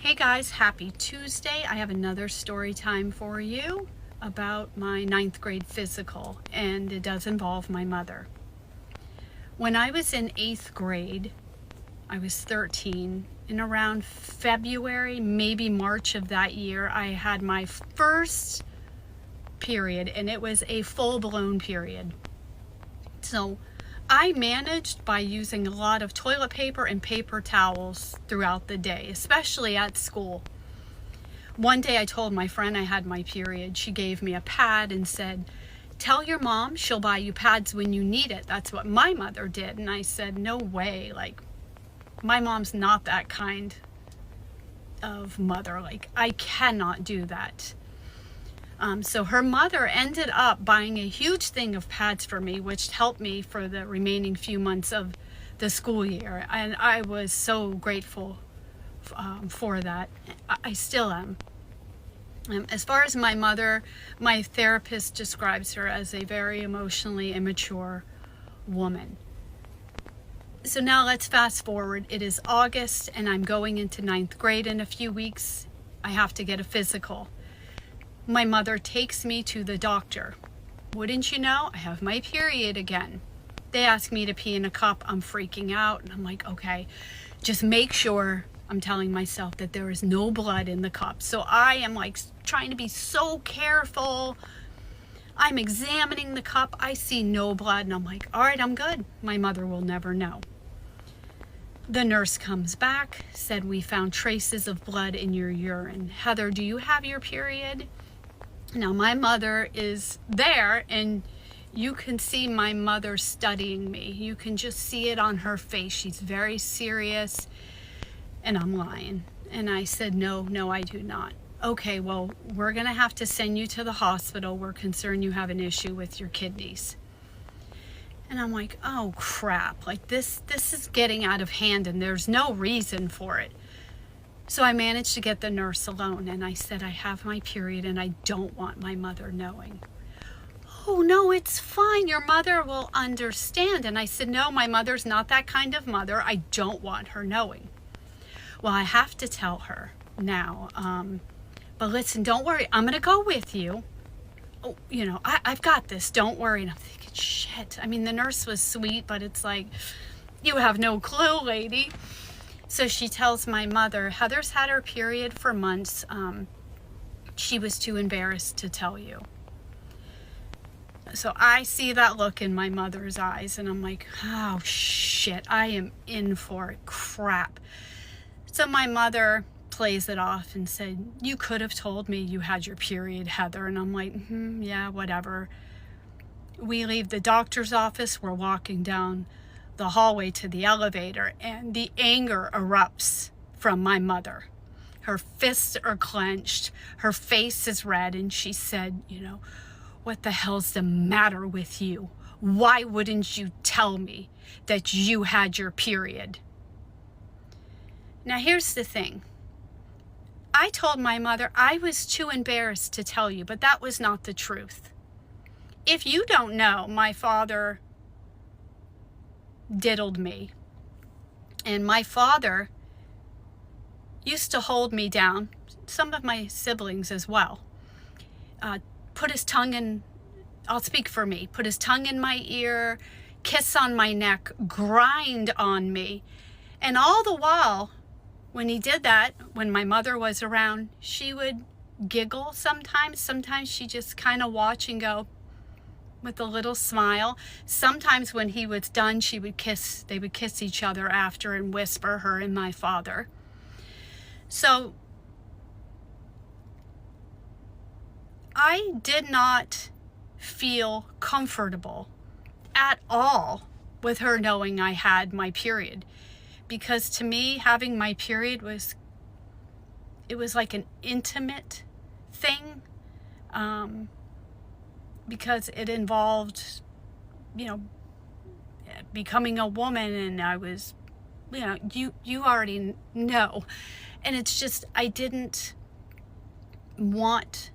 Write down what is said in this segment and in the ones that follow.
Hey guys, happy Tuesday. I have another story time for you about my 9th grade physical, and it does involve my mother. When I was in 8th grade, I was 13, and around February, maybe March of that year, I had my first period, and it was a full-blown period. So I managed by using a lot of toilet paper and paper towels throughout the day, especially at school. One day I told my friend I had my period. She gave me a pad and said, "Tell your mom she'll buy you pads when you need it." That's what my mother did. And I said, no way. Like, my mom's not that kind of mother. Like, I cannot do that. So her mother ended up buying a huge thing of pads for me, which helped me for the remaining few months of the school year. And I was so grateful for that. I still am. As far as my mother, my therapist describes her as a very emotionally immature woman. So now let's fast forward. It is August and I'm going into 9th grade in a few weeks. I have to get a physical. My mother takes me to the doctor. Wouldn't you know, I have my period again. They ask me to pee in a cup. I'm freaking out. And I'm like, okay, just make sure, I'm telling myself, that there is no blood in the cup. So I am like trying to be so careful. I'm examining the cup. I see no blood. And I'm like, all right, I'm good. My mother will never know. The nurse comes back, said, "We found traces of blood in your urine. Heather, do you have your period?" Now, my mother is there, and you can see my mother studying me. You can just see it on her face. She's very serious, and I'm lying. And I said, no, I do not. Okay, well, we're going to have to send you to the hospital. We're concerned you have an issue with your kidneys. And I'm like, oh, crap. Like, this is getting out of hand, and there's no reason for it. So I managed to get the nurse alone, and I said, I have my period and I don't want my mother knowing. "Oh, no, it's fine. Your mother will understand." And I said, no, my mother's not that kind of mother. I don't want her knowing. Well, I have to tell her now. But listen, don't worry. I'm going to go with you. Oh, I've got this. Don't worry. And I'm thinking, shit. I mean, the nurse was sweet, but it's like, you have no clue, lady. So she tells my mother, Heather's had her period for months. She was too embarrassed to tell you. So I see that look in my mother's eyes, and I'm like, oh, shit, I am in for it. Crap. So my mother plays it off and said, "You could have told me you had your period, Heather." And I'm like, yeah, whatever. We leave the doctor's office. We're walking down the hallway to the elevator, and the anger erupts from my mother. Her fists are clenched, her face is red, and she said, "What the hell's the matter with you? Why wouldn't you tell me that you had your period?" Now here's the thing. I told my mother I was too embarrassed to tell you, but that was not the truth. If you don't know, my father diddled me, and my father used to hold me down, some of my siblings as well, put his tongue in, I'll speak for me, put his tongue in my ear, kiss on my neck, grind on me. And all the while, when he did that, when my mother was around, she would giggle sometimes she just kind of watch and go, with a little smile. Sometimes when he was done, they would kiss each other after and whisper, her and my father. So I did not feel comfortable at all with her knowing I had my period, because to me, having my period was like an intimate thing. Because it involved, becoming a woman, and I was, you already know. And it's just, I didn't want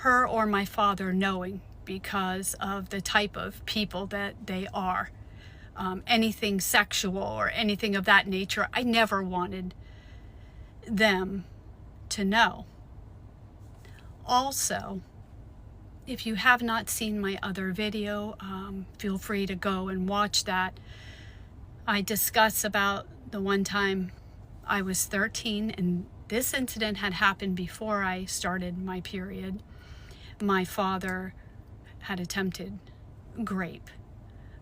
her or my father knowing because of the type of people that they are. Anything sexual or anything of that nature, I never wanted them to know. Also, if you have not seen my other video, feel free to go and watch that. I discuss about the one time I was 13, and this incident had happened before I started my period. My father had attempted rape,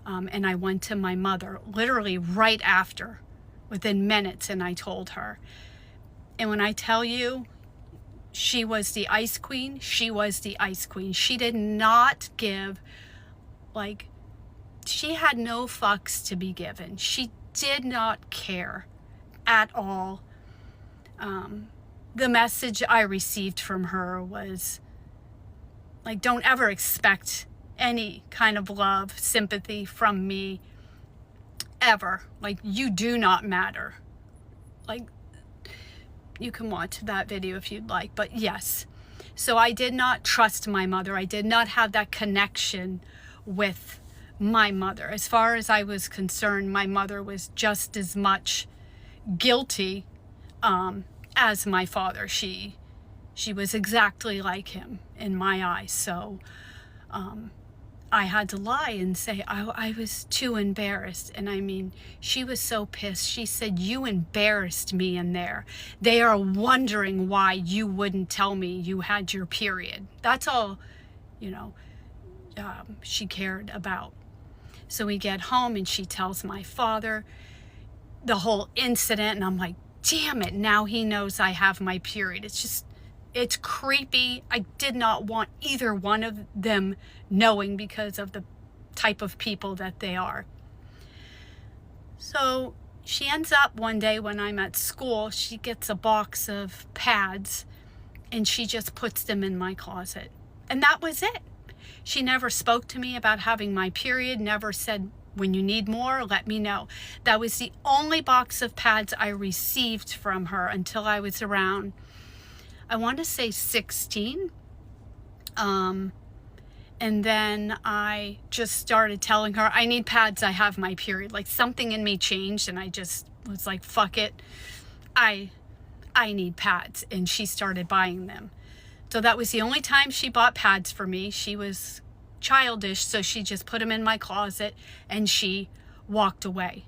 and I went to my mother literally right after, within minutes, and I told her. And when I tell you, she was the ice queen, she was the ice queen. She did not give, like, she had no fucks to be given. She did not care at all. The message I received from her was, like, don't ever expect any kind of love, sympathy from me, ever. Like, you do not matter. Like, you can watch that video if you'd like, but yes. So I did not trust my mother. I did not have that connection with my mother. As far as I was concerned, my mother was just as much guilty as my father. She was exactly like him in my eyes. So I had to lie and say I was too embarrassed. And I mean, she was so pissed. She said, you embarrassed me in there. They are wondering why you wouldn't tell me you had your period. That's all, you know, she cared about. So we get home and she tells my father the whole incident, and I'm like, damn it, now he knows I have my period. It's creepy. I did not want either one of them knowing because of the type of people that they are. So she ends up one day when I'm at school, she gets a box of pads and she just puts them in my closet. And that was it. She never spoke to me about having my period, never said, when you need more, let me know. That was the only box of pads I received from her until I was around, I want to say 16. And then I just started telling her, I need pads, I have my period. Like, something in me changed and I just was like, fuck it. I need pads. And she started buying them. So that was the only time she bought pads for me. She was childish, so she just put them in my closet and she walked away.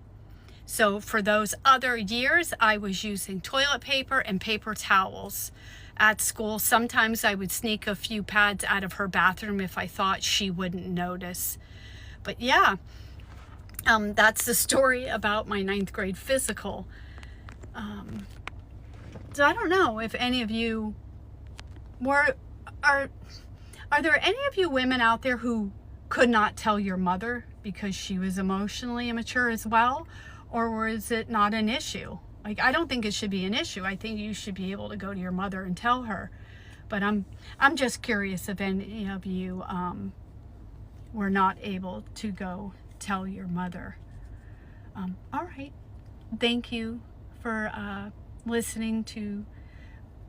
So for those other years, I was using toilet paper and paper towels at school. Sometimes I would sneak a few pads out of her bathroom if I thought she wouldn't notice. But yeah, that's the story about my 9th grade physical. So I don't know if any of you are there any of you women out there who could not tell your mother because she was emotionally immature as well? Or was it not an issue? Like, I don't think it should be an issue. I think you should be able to go to your mother and tell her. But I'm just curious if any of you were not able to go tell your mother. All right. Thank you for listening to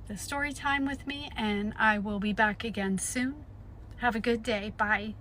the story time with me, and I will be back again soon. Have a good day. Bye.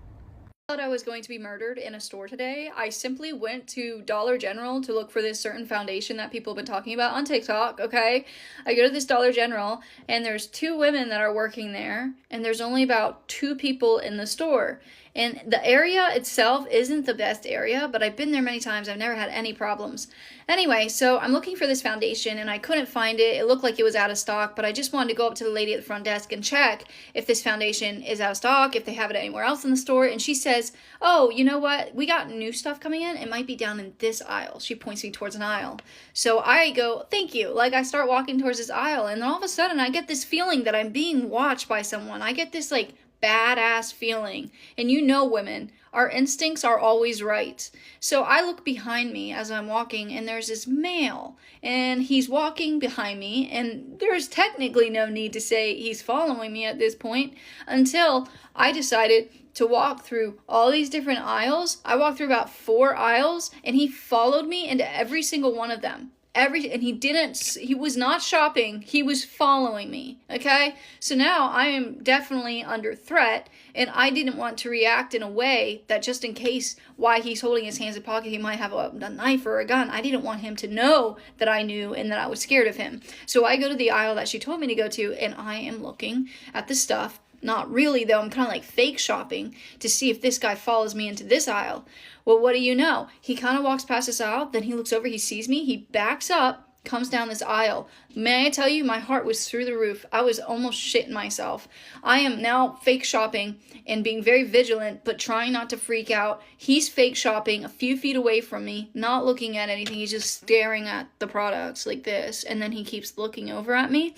Thought I was going to be murdered in a store today. I simply went to Dollar General to look for this certain foundation that people have been talking about on TikTok, okay? I go to this Dollar General, and there's 2 women that are working there, and there's only about 2 people in the store. And the area itself isn't the best area, but I've been there many times. I've never had any problems. Anyway, so I'm looking for this foundation, and I couldn't find it. It looked like it was out of stock, but I just wanted to go up to the lady at the front desk and check if this foundation is out of stock, if they have it anywhere else in the store. And she says, oh, you know what? We got new stuff coming in. It might be down in this aisle. She points me towards an aisle. So I go, thank you. Like, I start walking towards this aisle, and then all of a sudden I get this feeling that I'm being watched by someone. I get this, like, badass feeling. And you know, women, our instincts are always right. So I look behind me as I'm walking, and there's this male, and he's walking behind me, and there's technically no need to say he's following me at this point until I decided to walk through all these different aisles. I walked through about 4 aisles, and he followed me into every single one of them. and he was not shopping, he was following me, okay? So now I am definitely under threat, and I didn't want to react in a way that, just in case why he's holding his hands in pocket, he might have a knife or a gun. I didn't want him to know that I knew and that I was scared of him. So I go to the aisle that she told me to go to, and I am looking at the stuff. Not really, though. I'm kind of like fake shopping to see if this guy follows me into this aisle. Well, what do you know? He kind of walks past this aisle, then he looks over, he sees me, he backs up, comes down this aisle. May I tell you, my heart was through the roof. I was almost shitting myself. I am now fake shopping and being very vigilant, but trying not to freak out. He's fake shopping a few feet away from me, not looking at anything. He's just staring at the products like this, and then he keeps looking over at me.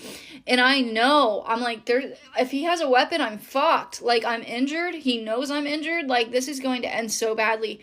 And I know, I'm like, if he has a weapon, I'm fucked. Like, I'm injured. He knows I'm injured. Like, this is going to end so badly.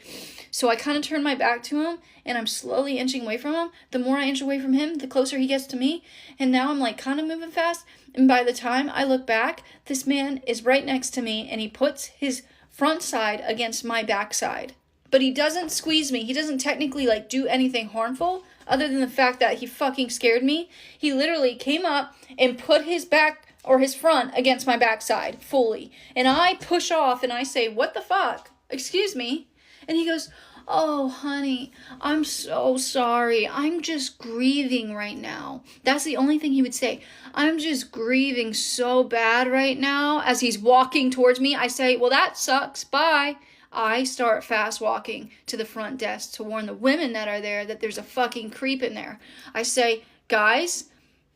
So I kind of turn my back to him, and I'm slowly inching away from him. The more I inch away from him, the closer he gets to me. And now I'm like kind of moving fast. And by the time I look back, this man is right next to me, and he puts his front side against my back side. But he doesn't squeeze me. He doesn't technically like do anything harmful other than the fact that he fucking scared me. He literally came up and put his back or his front against my backside fully. And I push off and I say, "What the fuck? Excuse me?" And he goes, "Oh, honey, I'm so sorry. I'm just grieving right now." That's the only thing he would say. "I'm just grieving so bad right now." As he's walking towards me, I say, "Well, that sucks. Bye." I start fast walking to the front desk to warn the women that are there that there's a fucking creep in there. I say, "Guys,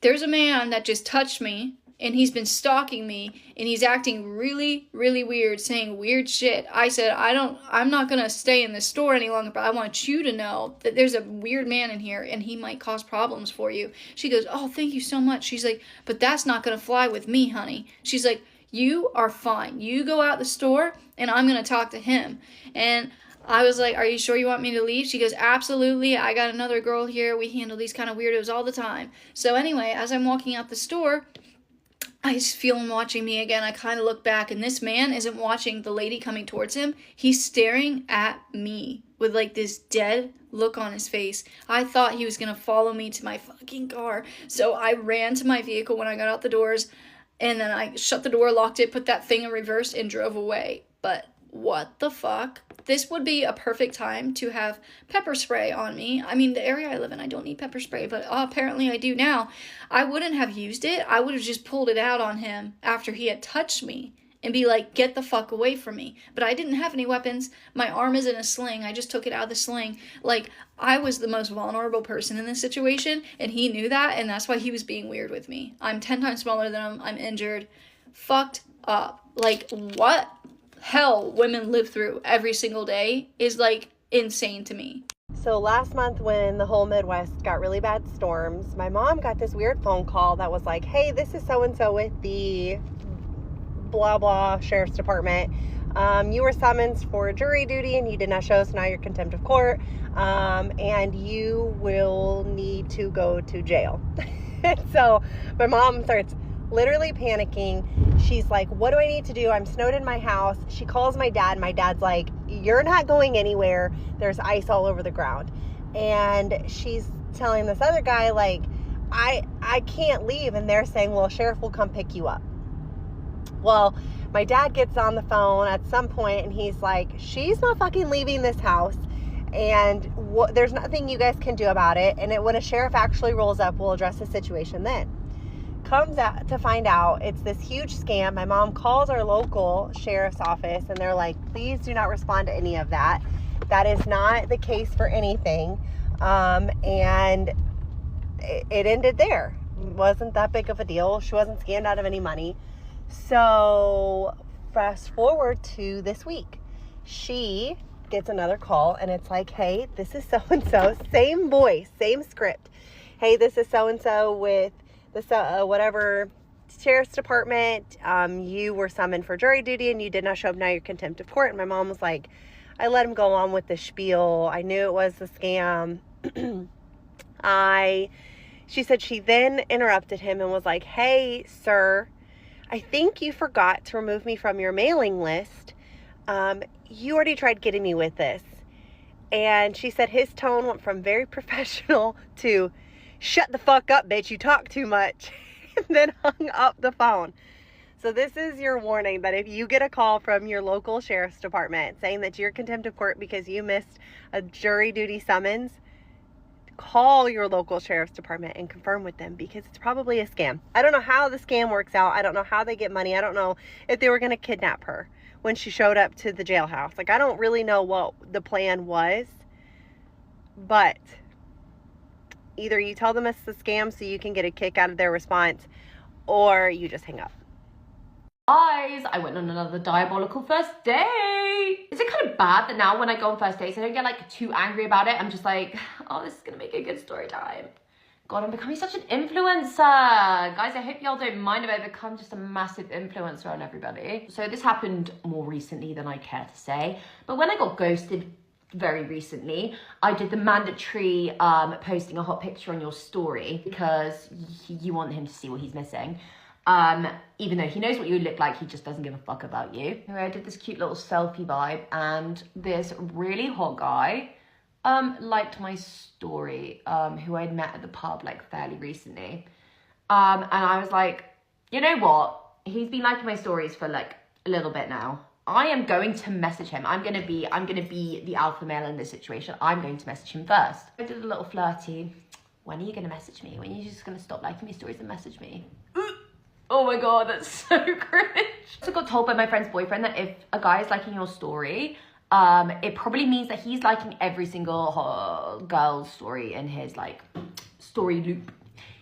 there's a man that just touched me, and he's been stalking me, and he's acting really, really weird, saying weird shit." I said, I'm not going to stay in this store any longer, but I want you to know that there's a weird man in here, and he might cause problems for you. She goes, "Oh, thank you so much." She's like, "But that's not going to fly with me, honey." She's like, "You are fine. You go out the store, and I'm going to talk to him." And I was like, "Are you sure you want me to leave?" She goes, "Absolutely. I got another girl here. We handle these kind of weirdos all the time." So anyway, as I'm walking out the store, I just feel him watching me again. I kind of look back, and this man isn't watching the lady coming towards him. He's staring at me with like this dead look on his face. I thought he was going to follow me to my fucking car. So I ran to my vehicle when I got out the doors, and then I shut the door, locked it, put that thing in reverse, and drove away. But what the fuck? This would be a perfect time to have pepper spray on me. I mean, the area I live in, I don't need pepper spray, but apparently I do now. I wouldn't have used it. I would have just pulled it out on him after he had touched me and be like, "Get the fuck away from me." But I didn't have any weapons. My arm is in a sling. I just took it out of the sling. Like, I was the most vulnerable person in this situation, and he knew that, and that's why he was being weird with me. I'm 10 times smaller than him. I'm injured. Fucked up. Like, what hell women live through every single day is like insane to me. So last month when the whole Midwest got really bad storms, my mom got this weird phone call that was like, "Hey, this is so-and-so with the blah blah sheriff's department. You were summoned for jury duty and you did not show, so now you're contempt of court, and you will need to go to jail." So my mom starts literally panicking. She's like, "What do I need to do? I'm snowed in my house." She calls my dad. My dad's like, "You're not going anywhere. There's ice all over the ground." And she's telling this other guy, like, I can't leave. And they're saying, "Well, sheriff will come pick you up." Well, my dad gets on the phone at some point and he's like, "She's not fucking leaving this house, and there's nothing you guys can do about it. And when a sheriff actually rolls up, we'll address the situation then." Comes out to find out it's this huge scam. My mom calls our local sheriff's office and they're like, "Please do not respond to any of that. That is not the case for anything." And it ended there. It wasn't that big of a deal. She wasn't scammed out of any money. So fast forward to this week. She gets another call and it's like, "Hey, this is so-and-so." Same voice, same script. "Hey, this is so-and-so with the whatever sheriff's department. You were summoned for jury duty and you did not show up. Now you're contempt of court." And my mom was like, I let him go on with the spiel. I knew it was a scam. She said she then interrupted him and was like, "Hey, sir, I think you forgot to remove me from your mailing list. You already tried getting me with this." And she said his tone went from very professional to, shut the fuck up, bitch, you talk too much, and then hung up the phone. So this is your warning that if you get a call from your local sheriff's department saying that you're contempt of court because you missed a jury duty summons, call your local sheriff's department and confirm with them, because it's probably a scam. I don't know how the scam works out. I don't know how they get money. I don't know if they were going to kidnap her when she showed up to the jailhouse. Like, I don't really know what the plan was, but either you tell them it's a scam so you can get a kick out of their response, or you just hang up. Guys, I went on another diabolical first date. Is it kind of bad that now when I go on first dates, I don't get like too angry about it? I'm just like, oh, this is gonna make a good story time. God, I'm becoming such an influencer. Guys, I hope y'all don't mind if I become just a massive influencer on everybody. So this happened more recently than I care to say. But when I got ghosted very recently, I did the mandatory posting a hot picture on your story because you want him to see what he's missing. Even though he knows what you look like, he just doesn't give a fuck about you. Anyway, I did this cute little selfie vibe, and this really hot guy liked my story, who I'd met at the pub like fairly recently. And I was like, you know what? He's been liking my stories for like a little bit now. I am going to message him. I'm gonna be the alpha male in this situation. I'm going to message him first. I did a little flirty. When are you gonna message me? When are you just gonna stop liking my stories and message me? Oh my god, that's so cringe. I also got told by my friend's boyfriend that if a guy is liking your story, it probably means that he's liking every single girl's story in his like story loop.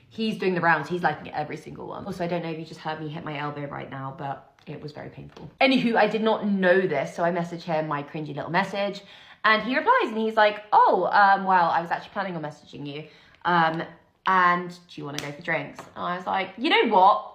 He's doing the rounds, he's liking every single one. Also, I don't know if you just heard me hit my elbow right now, but it was very painful. Anywho, I did not know this, so I messaged him my cringy little message, and he replies and he's like, oh, well, I was actually planning on messaging you, and do you want to go for drinks? And I was like, you know what?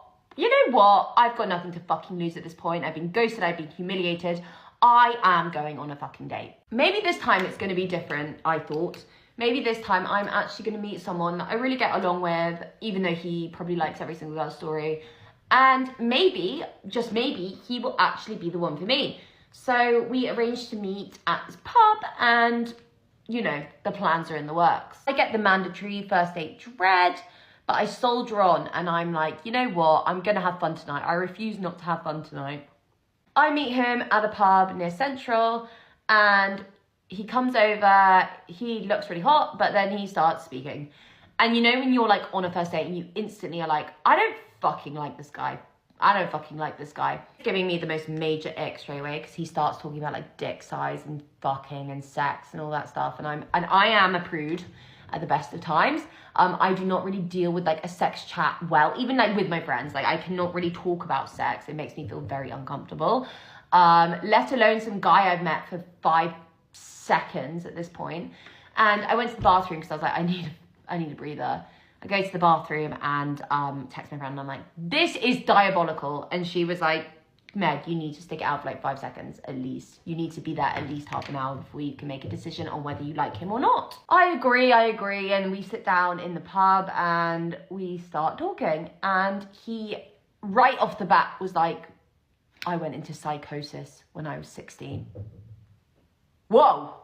I've got nothing to fucking lose at this point. I've been ghosted, I've been humiliated. I am going on a fucking date. Maybe this time it's gonna be different, I thought. Maybe this time I'm actually gonna meet someone that I really get along with, even though he probably likes every single girl's story. And maybe, just maybe, he will actually be the one for me. So we arranged to meet at this pub, and you know, the plans are in the works. I get the mandatory first date dread, but I soldier on, and I'm like, you know what? I'm gonna have fun tonight. I refuse not to have fun tonight. I meet him at a pub near Central, and he comes over. He looks really hot, but then he starts speaking. And you know when you're like on a first date and you instantly are like, I don't fucking like this guy. I don't fucking like this guy. Giving me the most major ick straight away, because he starts talking about like dick size and fucking and sex and all that stuff. And I am a prude at the best of times. I do not really deal with like a sex chat well, even like with my friends. Like I cannot really talk about sex. It makes me feel very uncomfortable. Let alone some guy I've met for 5 seconds at this point. And I went to the bathroom because I was like, I need a breather. I go to the bathroom and text my friend and I'm like, this is diabolical. And she was like, Meg, you need to stick it out for like 5 seconds at least. You need to be there at least half an hour before you can make a decision on whether you like him or not. I agree. And we sit down in the pub and we start talking. And he, right off the bat, was like, I went into psychosis when I was 16. Whoa.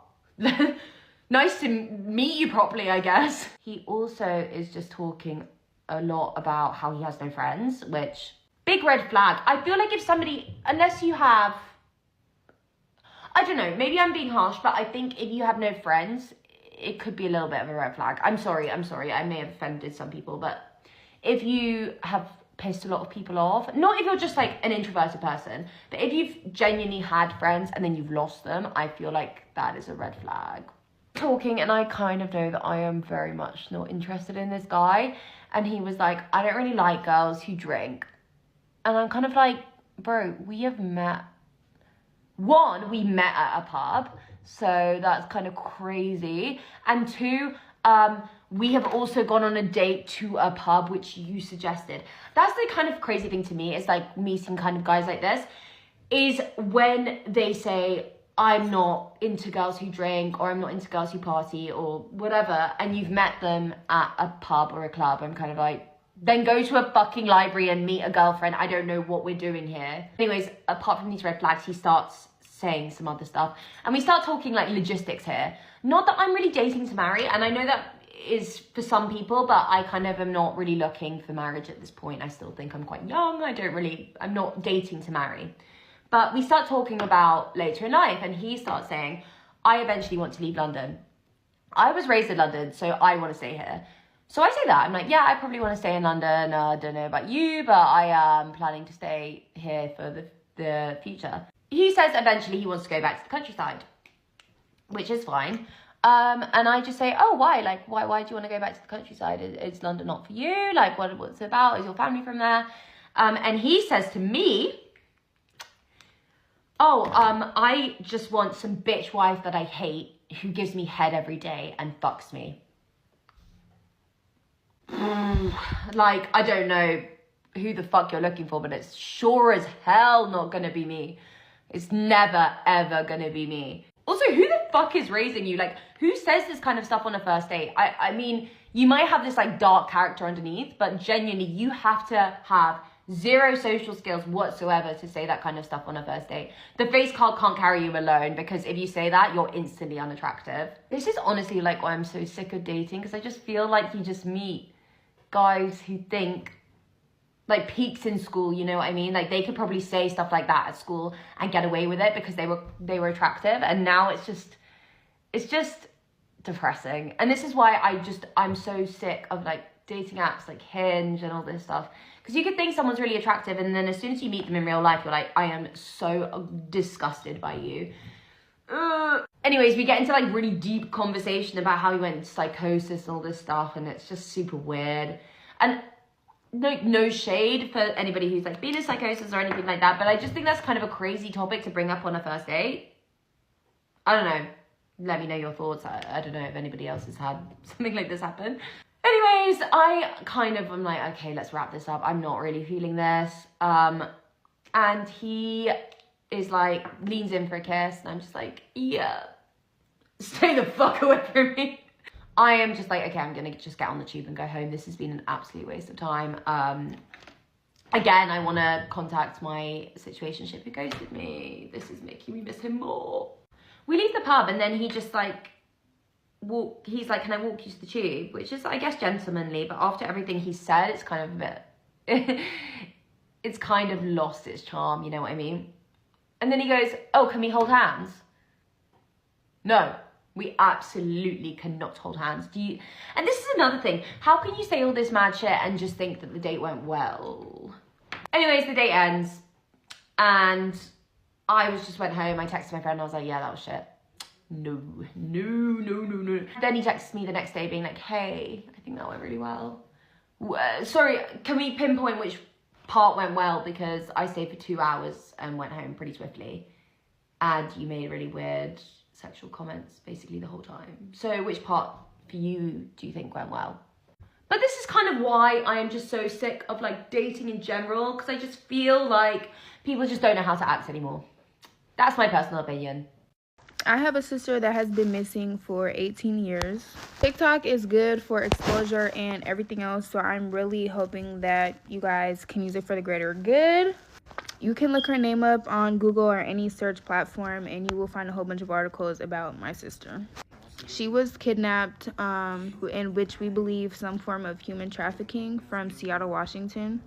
Nice to meet you properly, I guess. He also is just talking a lot about how he has no friends, which... big red flag. I feel like if somebody, unless you have, I don't know, maybe I'm being harsh, but I think if you have no friends, it could be a little bit of a red flag. I'm sorry. I may have offended some people, but if you have pissed a lot of people off, not if you're just like an introverted person, but if you've genuinely had friends and then you've lost them, I feel like that is a red flag. Talking, and I kind of know that I am very much not interested in this guy. And he was like, I don't really like girls who drink. And I'm kind of like, bro, we have met. One, we met at a pub, so that's kind of crazy. And two, we have also gone on a date to a pub, which you suggested. That's the kind of crazy thing to me, is like meeting kind of guys like this, is when they say, I'm not into girls who drink, or I'm not into girls who party, or whatever, and you've met them at a pub or a club. I'm kind of like, then go to a fucking library and meet a girlfriend. I don't know what we're doing here. Anyways, apart from these red flags, he starts saying some other stuff. And we start talking like logistics here. Not that I'm really dating to marry. And I know that is for some people, but I kind of am not really looking for marriage at this point. I still think I'm quite young. I'm not dating to marry. But we start talking about later in life, and he starts saying, I eventually want to leave London. I was raised in London, so I want to stay here. So I say that. I'm like, yeah, I probably want to stay in London. I don't know about you, but I am planning to stay here for the future. He says eventually he wants to go back to the countryside, which is fine. And I just say, oh, why? Like, why do you want to go back to the countryside? Is London not for you? Like, what's it about? Is your family from there? And he says to me, I just want some bitch wife that I hate who gives me head every day and fucks me. Like, I don't know who the fuck you're looking for, but it's sure as hell not gonna be me. It's never, ever gonna be me. Also, who the fuck is raising you? Like, who says this kind of stuff on a first date? I mean, you might have this, like, dark character underneath, but genuinely, you have to have zero social skills whatsoever to say that kind of stuff on a first date. The face card can't carry you alone, because if you say that, you're instantly unattractive. This is honestly, like, why I'm so sick of dating, because I just feel like you just meet guys who think, like, peaks in school, you know what I mean? Like, they could probably say stuff like that at school and get away with it because they were attractive, and now it's just depressing. And this is why I'm so sick of, like, dating apps like Hinge and all this stuff, because you could think someone's really attractive, and then as soon as you meet them in real life, you're like, I am so disgusted by you. Anyways, we get into, like, really deep conversation about how he went into psychosis and all this stuff, and it's just super weird. And no shade for anybody who's, like, been in psychosis or anything like that, but I just think that's kind of a crazy topic to bring up on a first date. I don't know. Let me know your thoughts. I don't know if anybody else has had something like this happen. Anyways, I'm like, okay, let's wrap this up. I'm not really feeling this. And he is like, leans in for a kiss, and I'm just like, yeah, stay the fuck away from me. I am just like, okay, I'm gonna just get on the tube and go home. This has been an absolute waste of time. Again, I want to contact my situationship who ghosted me. This is making me miss him more. We leave the pub, and then he just like, he's like, can I walk you to the tube? Which is, I guess, gentlemanly, but after everything he said, it's kind of a bit, it's kind of lost its charm, you know what I mean? And then he goes, oh, can we hold hands? No, we absolutely cannot hold hands. And this is another thing. How can you say all this mad shit and just think that the date went well? Anyways, the date ends, and I just went home. I texted my friend, and I was like, yeah, that was shit. No. Then he texts me the next day being like, hey, I think that went really well. Sorry, can we pinpoint which part went well? Because I stayed for 2 hours and went home pretty swiftly, and you made really weird sexual comments basically the whole time. So which part for you do you think went well? But this is kind of why I am just so sick of, like, dating in general, because I just feel like people just don't know how to act anymore. That's my personal opinion. I have a sister that has been missing for 18 years. TikTok is good for exposure and everything else, so I'm really hoping that you guys can use it for the greater good. You can look her name up on Google or any search platform, and you will find a whole bunch of articles about my sister. She was kidnapped, in which we believe some form of human trafficking, from Seattle, Washington.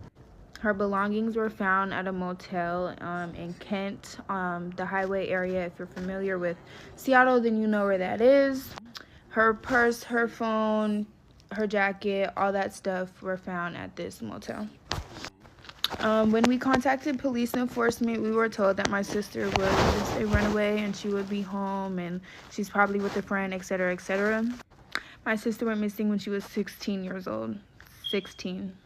Her belongings were found at a motel in Kent, the highway area. If you're familiar with Seattle, then you know where that is. Her purse, her phone, her jacket, all that stuff were found at this motel. When we contacted police enforcement, we were told that my sister was just a runaway and she would be home and she's probably with a friend, etc., etc. My sister went missing when she was 16 years old. 16.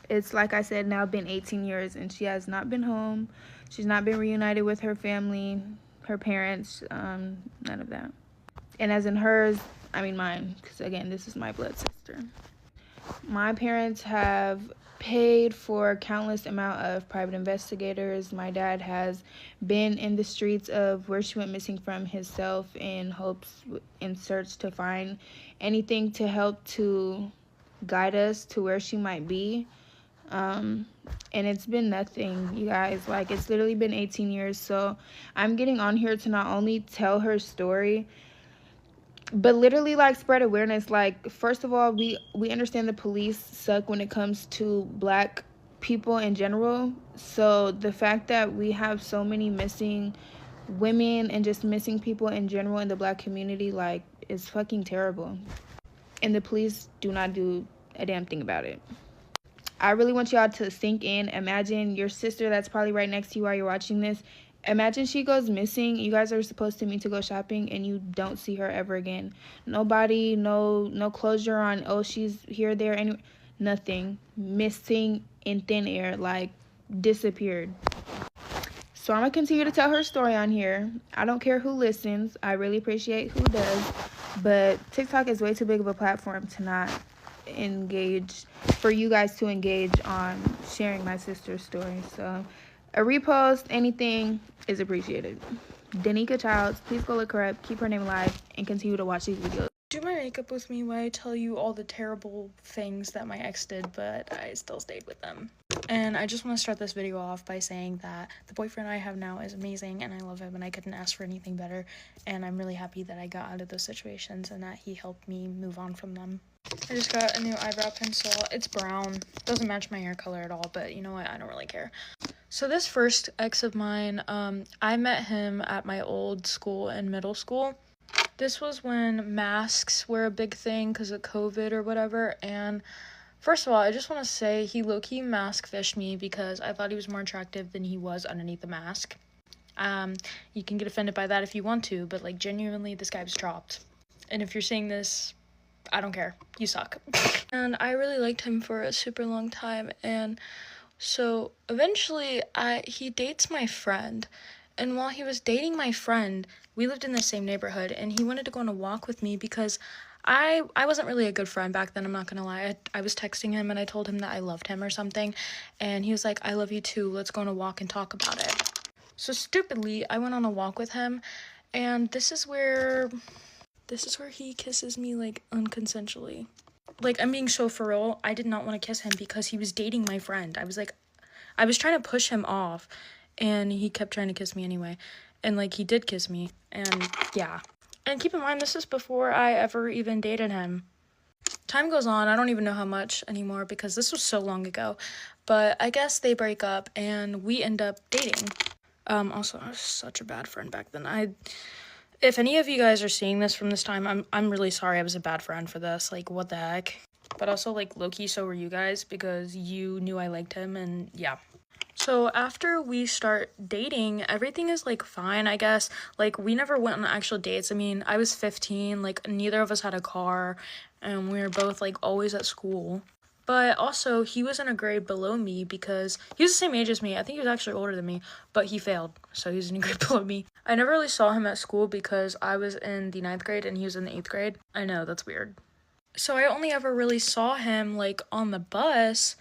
It's, like I said, now been 18 years and she has not been home. She's not been reunited with her family, her parents, none of that. And as in hers, I mean mine, because again, this is my blood sister. My parents have paid for countless amount of private investigators. My dad has been in the streets of where she went missing from himself in search to find anything to help to guide us to where she might be. And it's been nothing, you guys. Like, it's literally been 18 years. So I'm getting on here to not only tell her story, but literally like spread awareness. Like, first of all, we understand the police suck when it comes to black people in general. So the fact that we have so many missing women and just missing people in general in the black community, like, is fucking terrible, and the police do not do a damn thing about it. I really want y'all to sink in. Imagine your sister that's probably right next to you while you're watching this. Imagine she goes missing. You guys are supposed to meet to go shopping and you don't see her ever again. Nobody, no closure on, oh, she's here, there, any, nothing. Missing in thin air, like disappeared. So I'm gonna continue to tell her story on here. I don't care who listens. I really appreciate who does. But TikTok is way too big of a platform to not engage, for you guys to engage on sharing my sister's story. So a repost, anything is appreciated. Danica Childs, please go look her up, keep her name alive, and continue to watch these videos. Do my makeup with me while I tell you all the terrible things that my ex did, but I still stayed with them. And I just want to start this video off by saying that the boyfriend I have now is amazing and I love him and I couldn't ask for anything better, and I'm really happy that I got out of those situations and that he helped me move on from them. I just got a new eyebrow pencil. It's brown. Doesn't match my hair color at all, but you know what? I don't really care. So this first ex of mine, I met him at my old school in middle school. This was when masks were a big thing because of COVID or whatever, and first of all, I just want to say he low-key mask fished me because I thought he was more attractive than he was underneath the mask. You can get offended by that if you want to, but like genuinely, this guy was chopped. And if you're seeing this, I don't care. You suck. And I really liked him for a super long time, and so eventually he dates my friend. And while he was dating my friend, we lived in the same neighborhood, and he wanted to go on a walk with me because I wasn't really a good friend back then, I'm not gonna lie. I was texting him and I told him that I loved him or something, and he was like, I love you too, let's go on a walk and talk about it. So stupidly, I went on a walk with him, and this is where he kisses me, like, unconsensually. Like, I'm being so for real, I did not want to kiss him because he was dating my friend. I was trying to push him off, and he kept trying to kiss me anyway. And, like, he did kiss me, and yeah. And keep in mind, this is before I ever even dated him. Time goes on, I don't even know how much anymore because this was so long ago. But I guess they break up, and we end up dating. Also, I was such a bad friend back then. If any of you guys are seeing this from this time, I'm really sorry I was a bad friend for this. Like, what the heck? But also, like, low-key, so were you guys because you knew I liked him, and yeah. So after we start dating, everything is, like, fine, I guess. Like, we never went on actual dates. I mean, I was 15, like, neither of us had a car, and we were both, like, always at school. But also, he was in a grade below me because he was the same age as me. I think he was actually older than me, but he failed, so he was in a grade below me. I never really saw him at school because I was in the 9th grade and he was in the 8th grade. I know, that's weird. So I only ever really saw him, like, on the bus,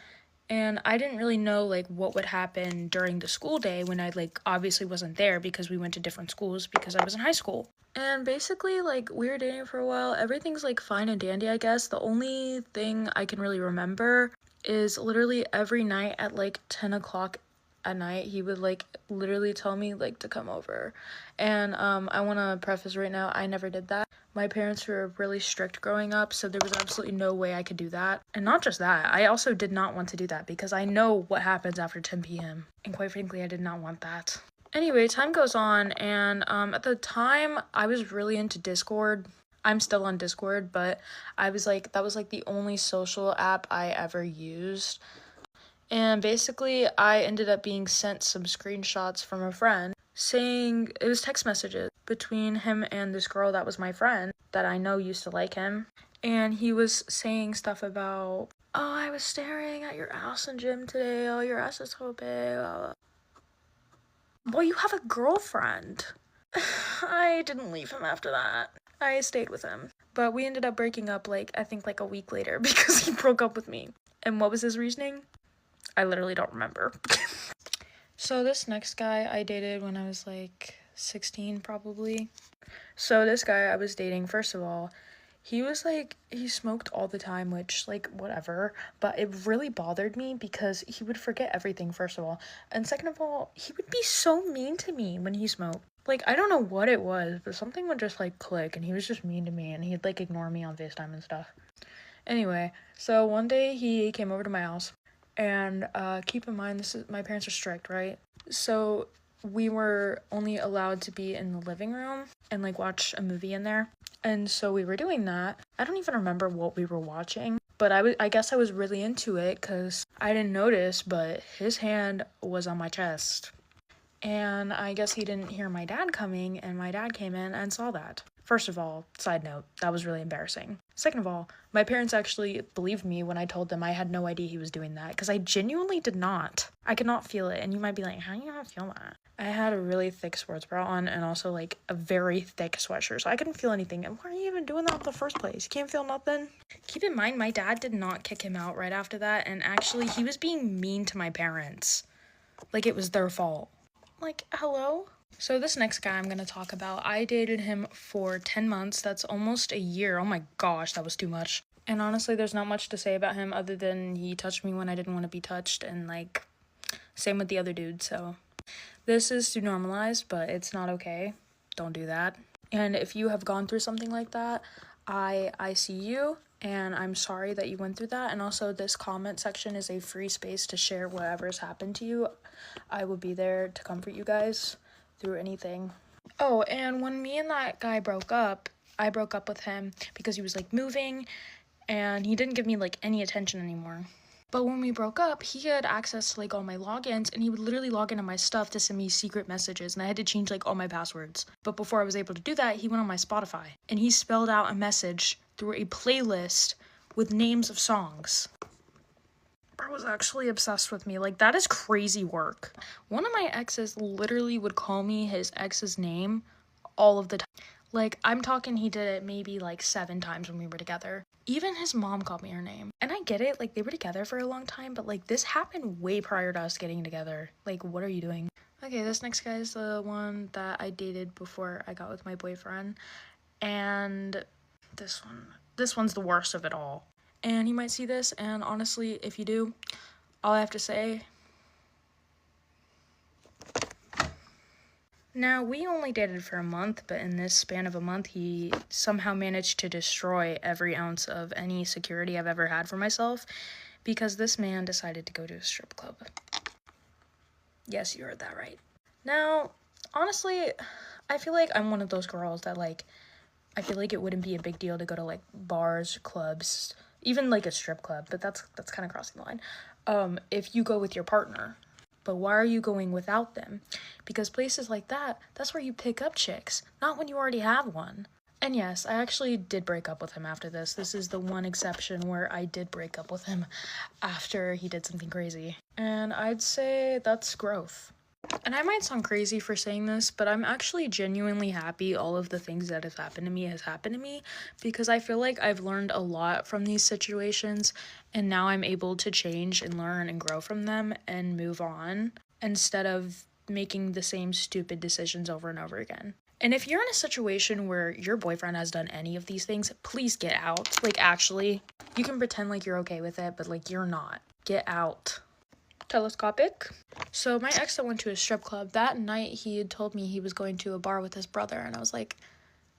and I didn't really know, like, what would happen during the school day when I, like, obviously wasn't there because we went to different schools because I was in high school. And basically, like, we were dating for a while. Everything's, like, fine and dandy, I guess. The only thing I can really remember is literally every night at, like, 10 o'clock at night, he would, like, literally tell me, like, to come over. And I want to preface right now, I never did that. My parents were really strict growing up, so there was absolutely no way I could do that. And not just that, I also did not want to do that because I know what happens after 10 p.m. And quite frankly, I did not want that. Anyway, time goes on, and at the time, I was really into Discord. I'm still on Discord, but I was like, that was like the only social app I ever used. And basically, I ended up being sent some screenshots from a friend saying, it was text messages between him and this girl that was my friend that I know used to like him. And he was saying stuff about, oh, I was staring at your ass in gym today. Oh, your ass is so big. Well, you have a girlfriend. I didn't leave him after that. I stayed with him. But we ended up breaking up, like, I think like a week later because he broke up with me. And what was his reasoning? I literally don't remember. So this next guy I dated when I was like 16 probably. So this guy I was dating, first of all, he was like, he smoked all the time, which, like, whatever, but it really bothered me because he would forget everything, first of all, and second of all, he would be so mean to me when he smoked. Like, I don't know what it was, but something would just, like, click, and he was just mean to me, and he'd, like, ignore me on FaceTime and stuff. Anyway, so one day he came over to my house, and keep in mind, my parents are strict, right? So we were only allowed to be in the living room and, like, watch a movie in there. And so we were doing that. I don't even remember what we were watching, but I guess I was really into it because I didn't notice, but his hand was on my chest. And I guess he didn't hear my dad coming, and my dad came in and saw that. First of all, side note, that was really embarrassing. Second of all, my parents actually believed me when I told them I had no idea he was doing that, because I genuinely did not. I could not feel it, and you might be like, how do you not feel that? I had a really thick sports bra on, and also, like, a very thick sweatshirt, so I couldn't feel anything. And why are you even doing that in the first place? You can't feel nothing? Keep in mind, my dad did not kick him out right after that, and actually, he was being mean to my parents. Like, it was their fault. Like, hello? So this next guy I'm gonna talk about, I dated him for 10 months. That's almost a year. Oh my gosh, that was too much. And honestly, there's not much to say about him other than he touched me when I didn't want to be touched, and, like, same with the other dude. So this is too normalized, but it's not okay. Don't do that. And if you have gone through something like that, I see you, and I'm sorry that you went through that. And also, this comment section is a free space to share whatever's happened to you. I will be there to comfort you guys through anything. Oh, and when me and that guy broke up, I broke up with him because he was, like, moving, and he didn't give me, like, any attention anymore. But when we broke up, he had access to, like, all my logins, and he would literally log into my stuff to send me secret messages, and I had to change, like, all my passwords. But before I was able to do that, he went on my Spotify, and he spelled out a message through a playlist with names of songs. Bro was actually obsessed with me. Like, that is crazy work. One of my exes literally would call me his ex's name all of the time. Like, I'm talking, he did it maybe, like, 7 times when we were together. Even his mom called me her name. And I get it, like, they were together for a long time, but, like, this happened way prior to us getting together. Like, what are you doing? Okay, this next guy is the one that I dated before I got with my boyfriend. And this one's the worst of it all. And he might see this, and honestly, if you do, all I have to say... Now, we only dated for a month, but in this span of a month, he somehow managed to destroy every ounce of any security I've ever had for myself, because this man decided to go to a strip club. Yes, you heard that right. Now, honestly, I feel like I'm one of those girls that, like, I feel like it wouldn't be a big deal to go to, like, bars, clubs, even, like, a strip club, but that's kind of crossing the line, if you go with your partner. But why are you going without them? Because places like that, that's where you pick up chicks, not when you already have one. And yes, I actually did break up with him after this. This is the one exception where I did break up with him after he did something crazy. And I'd say that's growth. And I might sound crazy for saying this, but I'm actually genuinely happy all of the things that have happened to me because I feel like I've learned a lot from these situations, and now I'm able to change and learn and grow from them and move on instead of making the same stupid decisions over and over again. And if you're in a situation where your boyfriend has done any of these things, please get out. Like, actually, you can pretend like you're okay with it, but, like, you're not. Get out. Telescopic. So my ex that went to a strip club, that night he had told me he was going to a bar with his brother, and I was like,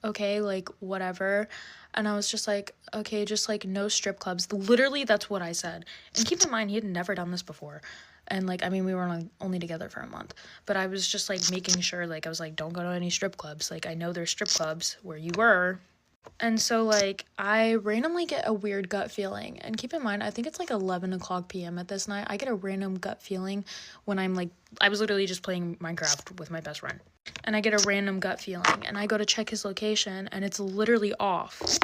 okay, like, whatever. And I was just like, okay, just, like, no strip clubs. Literally, that's what I said. And keep in mind, he had never done this before. And, like, I mean, we were only together for a month. But I was just, like, making sure, like, I was like, don't go to any strip clubs. Like, I know there's strip clubs where you were. And so, like, I randomly get a weird gut feeling. And keep in mind, I think it's, like, 11 o'clock p.m. at this night. I get a random gut feeling when I'm, like, I was literally just playing Minecraft with my best friend. And I get a random gut feeling. And I go to check his location, and it's literally off.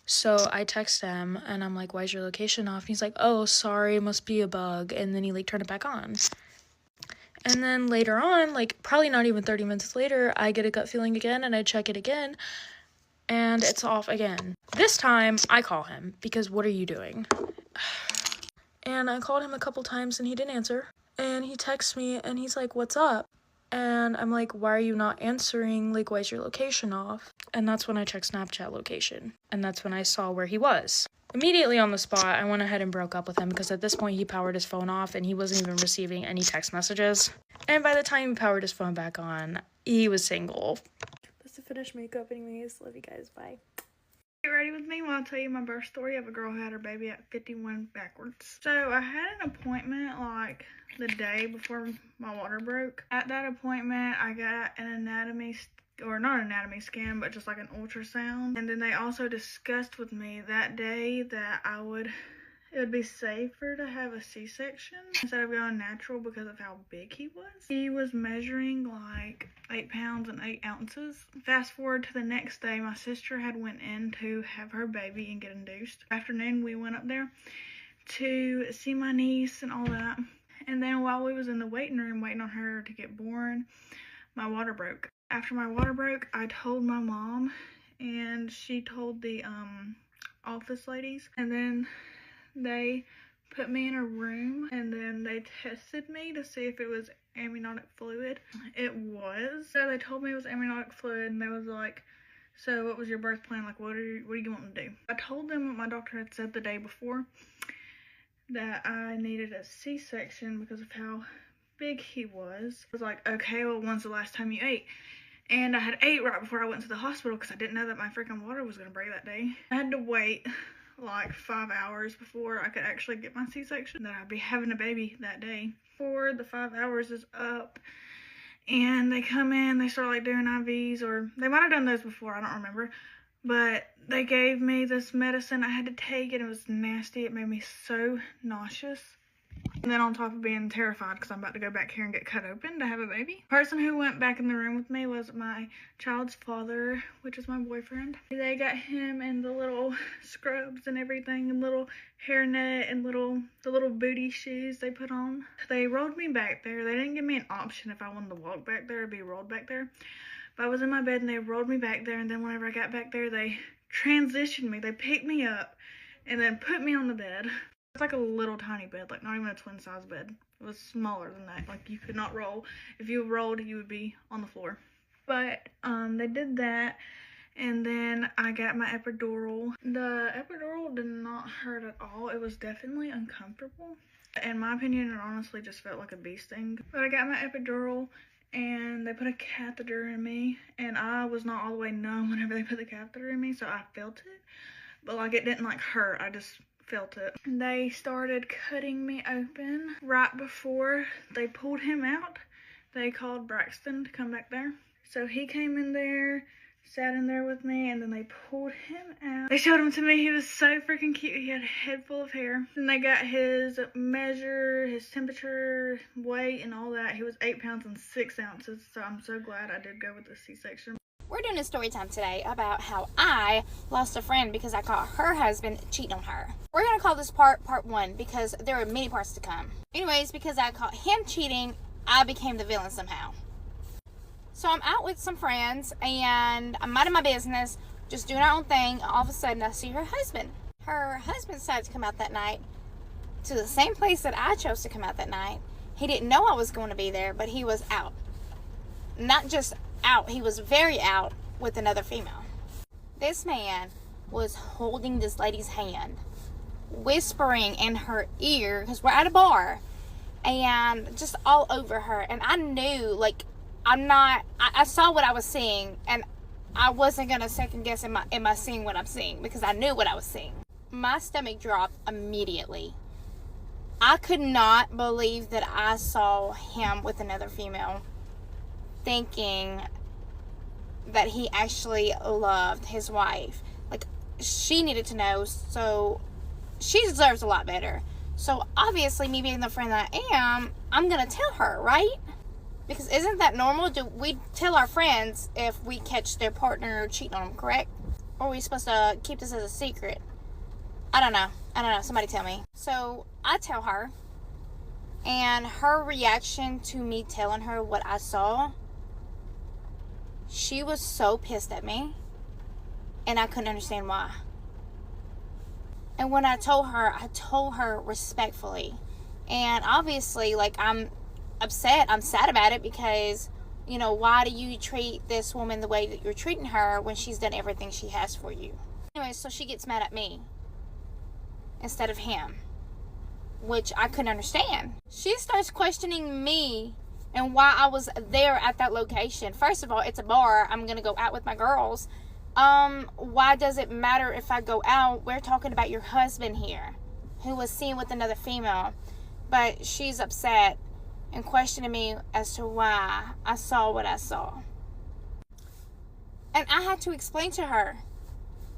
So I text him, and I'm like, why is your location off? And he's like, oh, sorry, must be a bug. And then he, like, turned it back on. And then later on, like, probably not even 30 minutes later, I get a gut feeling again, and I check it again. And it's off again. This time, I call him, because what are you doing? And I called him a couple times, and he didn't answer. And he texts me, and he's like, what's up? And I'm like, why are you not answering? Like, why is your location off? And that's when I checked Snapchat location. And that's when I saw where he was. Immediately on the spot, I went ahead and broke up with him, because at this point, he powered his phone off, and he wasn't even receiving any text messages. And by the time he powered his phone back on, he was single. That's the finished makeup anyways. Love you guys. Bye. Get ready with me while I tell you my birth story of a girl who had her baby at 51 backwards. So I had an appointment like the day before my water broke. At that appointment, I got an anatomy, or not an anatomy scan, but just like an ultrasound. And then they also discussed with me that day that it would be safer to have a C-section instead of going natural because of how big he was. He was measuring like 8 pounds and 8 ounces. Fast forward to the next day, my sister had went in to have her baby and get induced. Afternoon, we went up there to see my niece and all that. And then while we was in the waiting room waiting on her to get born, my water broke. After my water broke, I told my mom, and she told the office ladies, and then they put me in a room, and then they tested me to see if it was amniotic fluid. It was. So they told me it was amniotic fluid, and they was like, so what was your birth plan? Like, what do you want to do? I told them what my doctor had said the day before, that I needed a C-section because of how big he was. I was like, okay, well, when's the last time you ate? And I had ate right before I went to the hospital because I didn't know that my freaking water was going to break that day. I had to wait like 5 hours before I could actually get my C-section, that I'd be having a baby that day. Before the 5 hours is up, and they come in, they start like doing IVs, or they might have done those before, I don't remember, but they gave me this medicine I had to take, and it was nasty. It made me so nauseous. And then on top of being terrified because I'm about to go back here and get cut open to have a baby. The person who went back in the room with me was my child's father, which is my boyfriend. They got him in the little scrubs and everything, and little hairnet and the little booty shoes they put on. They rolled me back there. They didn't give me an option if I wanted to walk back there or be rolled back there. But I was in my bed and they rolled me back there, and then whenever I got back there, they transitioned me. They picked me up and then put me on the bed. It's like a little tiny bed, like not even a twin size bed. It was smaller than that. Like you could not roll. If you rolled, you would be on the floor. But they did that, and then I got my epidural. The epidural did not hurt at all. It was definitely uncomfortable. In my opinion, it honestly just felt like a bee sting. But I got my epidural, and they put a catheter in me, and I was not all the way numb whenever they put the catheter in me, so I felt it. But like it didn't like hurt. I just felt it. They started cutting me open right before they pulled him out. They called Braxton to come back there. So he came in there, sat in there with me, and then they pulled him out. They showed him to me. He was so freaking cute. He had a head full of hair. And they got his measure, his temperature, weight, and all that. He was 8 pounds and 6 ounces. So I'm so glad I did go with the C-section. We're doing a story time today about how I lost a friend because I caught her husband cheating on her. We're going to call this part 1 because there are many parts to come. Anyways, because I caught him cheating, I became the villain somehow. So I'm out with some friends and I'm minding my business, just doing our own thing. All of a sudden I see her husband. Her husband decided to come out that night to the same place that I chose to come out that night. He didn't know I was going to be there, but he was out. Not just out, he was very out with another female. This man was holding this lady's hand, whispering in her ear, because we're at a bar, and just all over her. And I knew, like, I saw what I was seeing, and I wasn't gonna second guess am I seeing what I'm seeing, because I knew what I was seeing. My stomach dropped immediately. I could not believe that I saw him with another female, thinking that he actually loved his wife. Like, she needed to know, so she deserves a lot better. So obviously, me being the friend that I am, I'm gonna tell her, right? Because isn't that normal? Do we tell our friends if we catch their partner cheating on them, correct? Or are we supposed to keep this as a secret? I don't know. Somebody tell me. So I tell her, and her reaction to me telling her what I saw, she was so pissed at me, and I couldn't understand why. And when I told her respectfully. And obviously, like, I'm upset, I'm sad about it, because, you know, why do you treat this woman the way that you're treating her when she's done everything she has for you? Anyway, so she gets mad at me instead of him, which I couldn't understand. She starts questioning me and why I was there at that location. First of all, it's a bar. I'm going to go out with my girls. Why does it matter if I go out? We're talking about your husband here, who was seen with another female. But she's upset and questioning me as to why I saw what I saw. And I had to explain to her,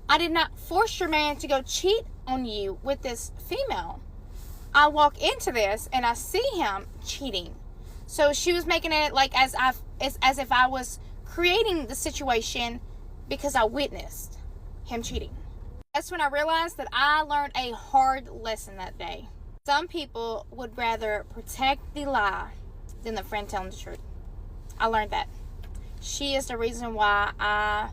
I did not force your man to go cheat on you with this female. I walk into this and I see him cheating. So she was making it like as if I was creating the situation because I witnessed him cheating. That's when I realized that I learned a hard lesson that day. Some people would rather protect the lie than the friend telling the truth. I learned that. She is the reason why I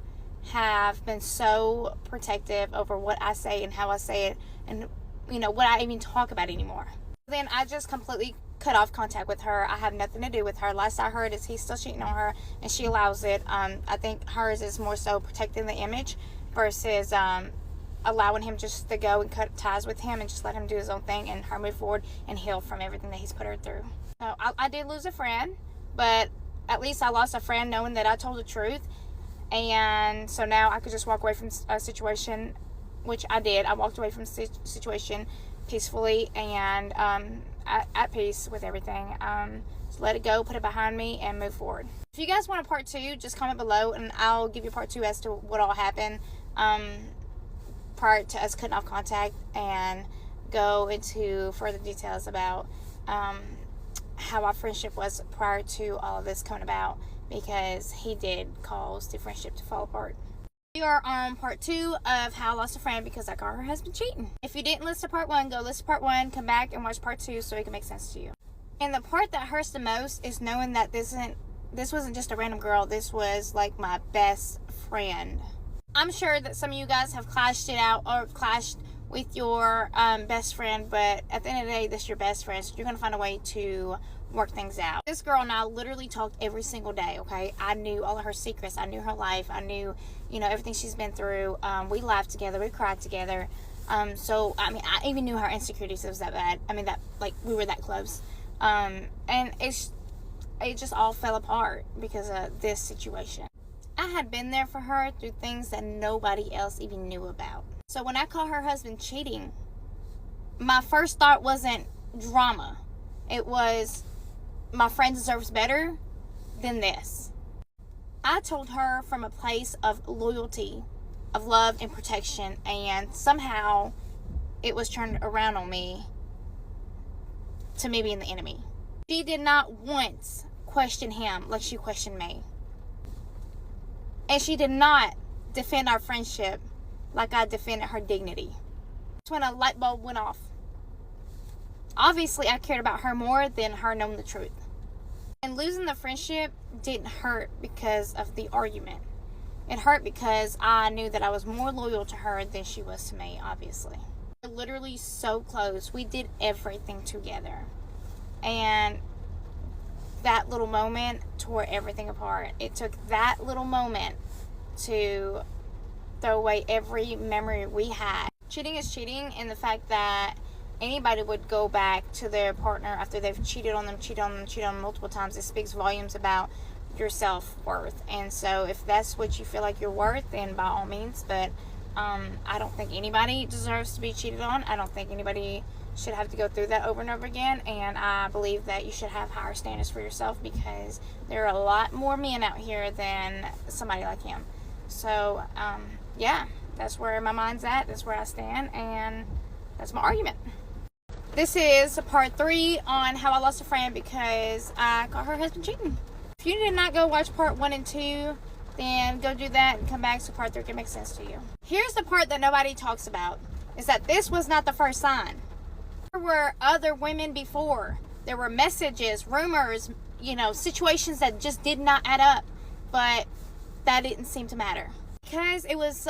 have been so protective over what I say and how I say it, and what I even talk about anymore. Then I just completely cut off contact with her. I have nothing to do with her. Last I heard is he's still cheating on her and she allows it. I think hers is more so protecting the image versus allowing him just to go and cut ties with him and just let him do his own thing and her move forward and heal from everything that he's put her through. So I did lose a friend, but at least I lost a friend knowing that I told the truth. And so now I could just walk away from a situation, which I did. I walked away from the situation peacefully and at peace with everything. Just let it go, put it behind me, and move forward. If you guys want a part 2, just comment below and I'll give you part 2 as to what all happened prior to us cutting off contact, and go into further details about how our friendship was prior to all of this coming about, because he did cause the friendship to fall apart. We are on part 2 of how I lost a friend because I caught her husband cheating. If you didn't listen to part 1, go listen to part 1, come back and watch part 2 so it can make sense to you. And the part that hurts the most is knowing that this wasn't just a random girl. This was like my best friend. I'm sure that some of you guys have clashed it out or clashed with your best friend, but at the end of the day, this is your best friend, so you're going to find a way to work things out. This girl and I literally talked every single day, okay? I knew all of her secrets. I knew her life. I knew, everything she's been through. We laughed together. We cried together. So, I even knew her insecurities. It was that bad. We were that close. And it just all fell apart because of this situation. I had been there for her through things that nobody else even knew about. So when I caught her husband cheating, my first thought wasn't drama. It was, my friend deserves better than this. I told her from a place of loyalty, of love and protection, and somehow it was turned around on me to me being the enemy. She did not once question him like she questioned me. And she did not defend our friendship like I defended her dignity. That's when a light bulb went off. Obviously, I cared about her more than her knowing the truth. And losing the friendship didn't hurt because of the argument. It hurt because I knew that I was more loyal to her than she was to me, obviously. We're literally so close. We did everything together. And that little moment tore everything apart. It took that little moment to throw away every memory we had. Cheating is cheating, and the fact that anybody would go back to their partner after they've cheated on them multiple times, it speaks volumes about your self-worth. And so if that's what you feel like you're worth, then by all means. But I don't think anybody deserves to be cheated on. I don't think anybody should have to go through that over and over again, and I believe that you should have higher standards for yourself, because there are a lot more men out here than somebody like him. So yeah, that's where my mind's at, that's where I stand, and that's my argument. This is part 3 on how I lost a friend because I caught her husband cheating. If you did not go watch part 1 and 2, then go do that and come back so part 3 can make sense to you. Here's the part that nobody talks about, is that this was not the first sign. There were other women before. There were messages, rumors, situations that just did not add up. But that didn't seem to matter. Because it was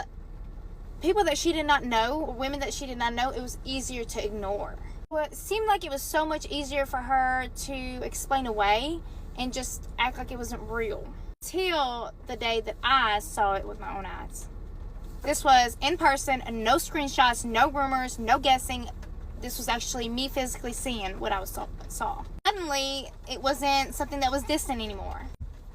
people that she did not know, women that she did not know, it was easier to ignore. Well, it seemed like it was so much easier for her to explain away and just act like it wasn't real. Until the day that I saw it with my own eyes. This was in person, no screenshots, no rumors, no guessing. This was actually me physically seeing what I saw. I suddenly it wasn't something that was distant anymore.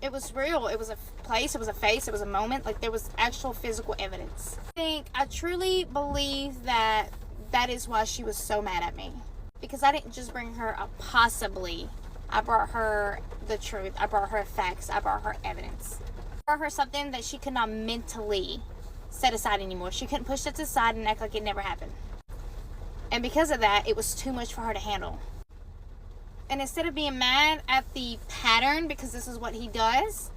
It was real. It was a place, it was a face, it was a moment. Like, there was actual physical evidence. I truly believe that that is why she was so mad at me. Because I didn't just bring her a possibly. I brought her the truth. I brought her facts. I brought her evidence. I brought her something that she could not mentally set aside anymore. She couldn't push it aside and act like it never happened. And because of that, it was too much for her to handle. And instead of being mad at the pattern, because this is what he does,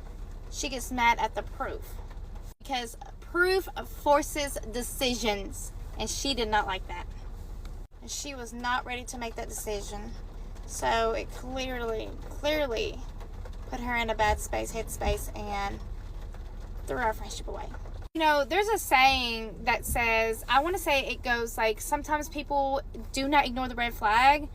she gets mad at the proof. Because proof forces decisions, and she did not like that. And she was not ready to make that decision. So it clearly put her in a bad headspace, and threw our friendship away. You know, there's a saying that says, I want to say it goes like, sometimes people do not ignore the red flag,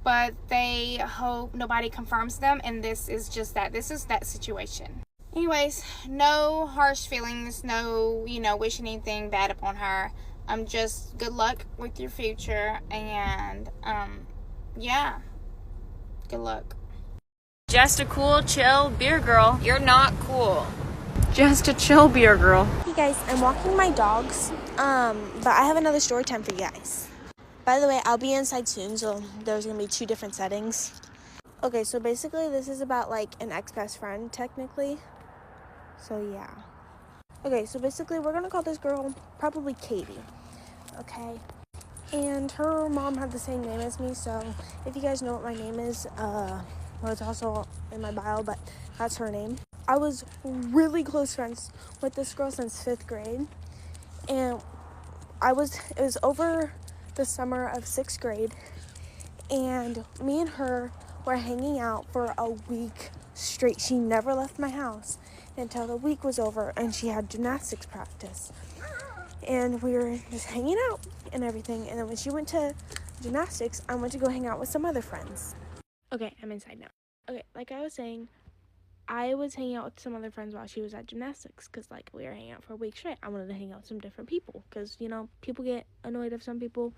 but they hope nobody confirms them, and this is just that. This is that situation. Anyways, no harsh feelings, no, wishing anything bad upon her. Just good luck with your future, and, yeah, good luck. Just a cool, chill beer girl. You're not cool. Just a chill beer girl. Hey guys, I'm walking my dogs, but I have another story time for you guys. By the way, I'll be inside soon, so there's gonna be 2 different settings. Okay, so basically this is about like an ex-best friend, technically. So yeah. Okay, so basically we're gonna call this girl probably Katie. Okay. And her mom had the same name as me, so if you guys know what my name is, well, it's also in my bio, but that's her name. I was really close friends with this girl since 5th grade, and it was over the summer of 6th grade, and me and her were hanging out for a week straight. She never left my house until the week was over, and she had gymnastics practice, and we were just hanging out and everything. And then when she went to gymnastics, I went to go hang out with some other friends. Okay, I'm inside now. Okay, like I was saying, I was hanging out with some other friends while she was at gymnastics, because like we were hanging out for a week straight. I wanted to hang out with some different people, because people get annoyed of some people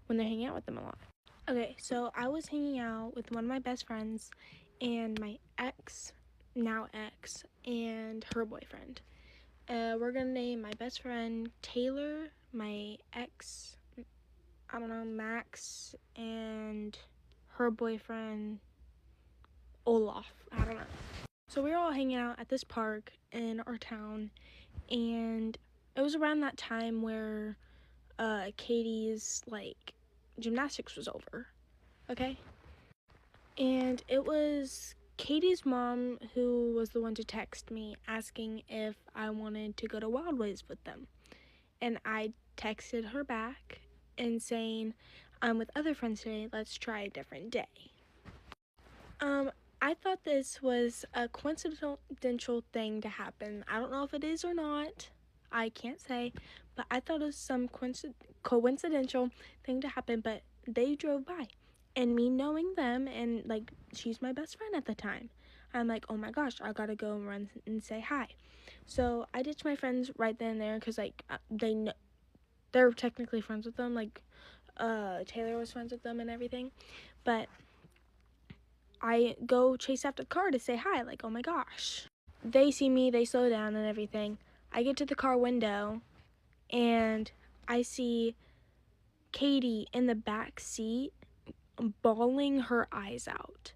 when they're hanging out with them a lot. Okay, so I was hanging out with one of my best friends and my now ex, and her boyfriend. We're gonna name my best friend Taylor, my ex, I don't know, Max, and her boyfriend Olaf. I don't know. So we were all hanging out at this park in our town, and it was around that time where Katie's like gymnastics was over. Okay? And it was Katie's mom who was the one to text me asking if I wanted to go to Wild Ways with them. And I texted her back and saying, I'm with other friends today, let's try a different day. I thought this was a coincidental thing to happen. I don't know if it is or not. I can't say, but I thought it was some coincidental thing to happen, but they drove by. And me knowing them, and like, she's my best friend at the time, I'm like, oh my gosh, I gotta go and run and say hi. So I ditched my friends right then and there, because like they're technically friends with them, like Taylor was friends with them and everything, but I go chase after the car to say hi, like, oh my gosh. They see me, they slow down and everything. I get to the car window, and I see Katie in the back seat bawling her eyes out,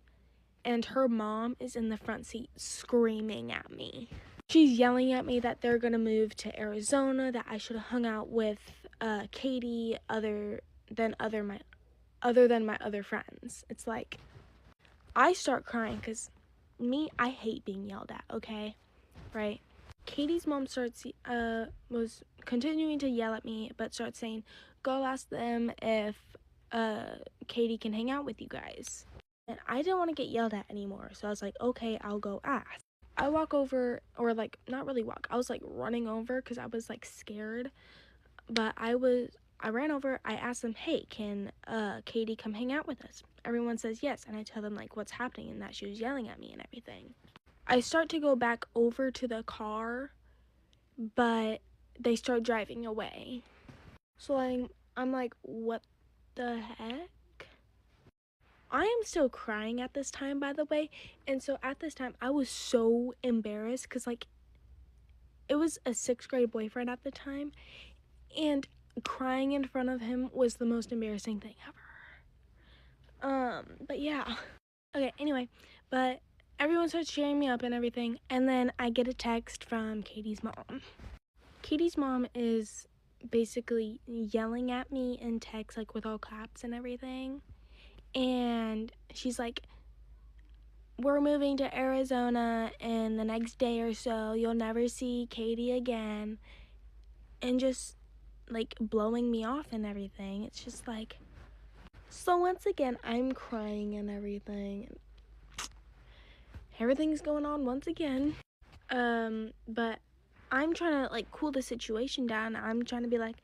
and her mom is in the front seat screaming at me. She's yelling at me that they're gonna move to Arizona, that I should have hung out with Katie other than my other friends. It's like, I start crying, because I hate being yelled at, okay? Right? Katie's mom was continuing to yell at me, but starts saying, go ask them if Katie can hang out with you guys. And I didn't want to get yelled at anymore, so I was like, okay, I'll go ask. I walk over, or like, not really walk, I was like running over, because I was like scared, but I ran over, I asked them, hey, can Katie come hang out with us? Everyone says yes, and I tell them like what's happening and that she was yelling at me and everything. I start to go back over to the car, but they start driving away. So I'm like, what the heck? I am still crying at this time, by the way. And so at this time, I was so embarrassed because, like, it was a 6th grade boyfriend at the time. And crying in front of him was the most embarrassing thing ever. But yeah. Okay, anyway. But everyone starts cheering me up and everything. And then I get a text from Katie's mom. Katie's mom is basically yelling at me in text, like, with all caps and everything. And she's like, we're moving to Arizona in the next day or so. You'll never see Katie again. And just, like, blowing me off and everything. It's just like, so once again, I'm crying and everything. Everything's going on once again. But I'm trying to, like, cool the situation down. I'm trying to be like,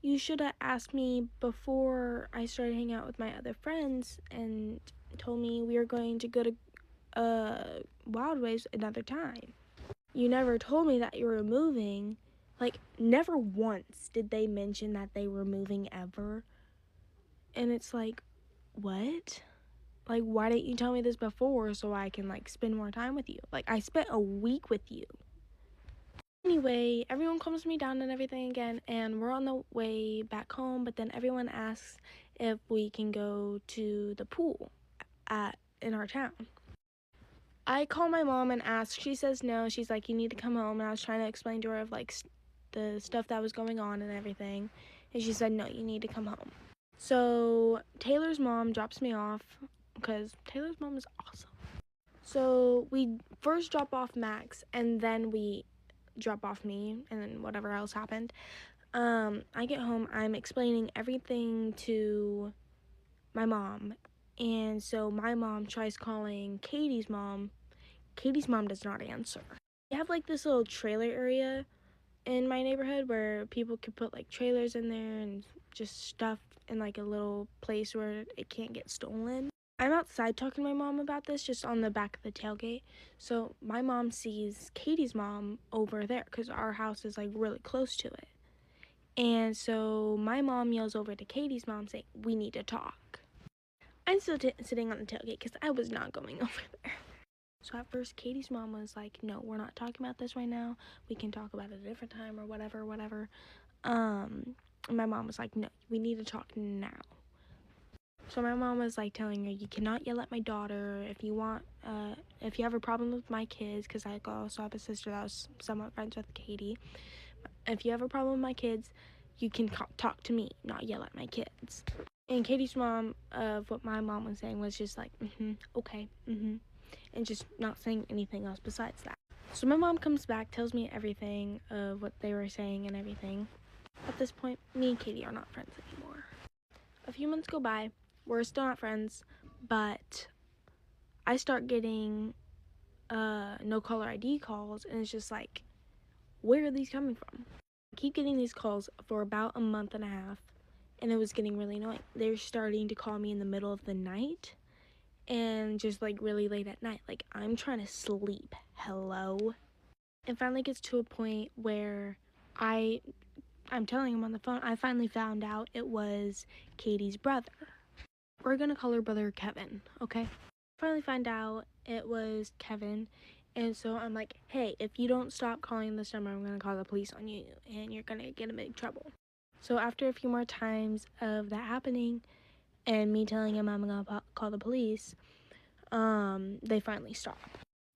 you should have asked me before I started hanging out with my other friends and told me we were going to go to Wild Waves another time. You never told me that you were moving. Like, never once did they mention that they were moving ever. And it's like, what? Like, why didn't you tell me this before so I can, like, spend more time with you? Like, I spent a week with you. Anyway, everyone calms me down and everything again, and we're on the way back home, but then everyone asks if we can go to the pool in our town. I call my mom and ask. She says no. She's like, you need to come home. And I was trying to explain to her of, like, the stuff that was going on and everything. And she said, no, you need to come home. So Taylor's mom drops me off because Taylor's mom is awesome. So we first drop off Max and then we drop off me and then whatever else happened. I get home. I'm explaining everything to my mom. And so my mom tries calling Katie's mom. Katie's mom does not answer. We have, like, this little trailer area in my neighborhood where people can put, like, trailers in there and just stuff in, like, a little place where it can't get stolen. I'm outside talking to my mom about this, just on the back of the tailgate. So my mom sees Katie's mom over there because our house is, like, really close to it. And so my mom yells over to Katie's mom saying, we need to talk. I'm still sitting on the tailgate because I was not going over there. So at first, Katie's mom was like, no, we're not talking about this right now. We can talk about it a different time or whatever. And my mom was like, no, we need to talk now. So my mom was like telling her, you cannot yell at my daughter. If you have a problem with my kids, because I also have a sister that was somewhat friends with Katie. If you have a problem with my kids, you can talk to me, not yell at my kids. And Katie's mom, of what my mom was saying, was just like, okay, and just not saying anything else besides that. So my mom comes back, tells me everything of what they were saying and everything. At this point, me and Katie are not friends anymore. A few months go by, we're still not friends, but I start getting no caller ID calls, and it's just like, where are these coming from? I keep getting these calls for about a month and a half, and it was getting really annoying. They're starting to call me in the middle of the night and just, like, really late at night. Like, I'm trying to sleep. Hello? It finally gets to a point where I'm telling him on the phone, I finally found out it was Katie's brother. We're gonna call her brother Kevin, okay? Finally find out it was Kevin, and so I'm like, hey, if you don't stop calling this number, I'm gonna call the police on you, and you're gonna get in big trouble. So after a few more times of that happening, and me telling him I'm gonna call the police, they finally stop.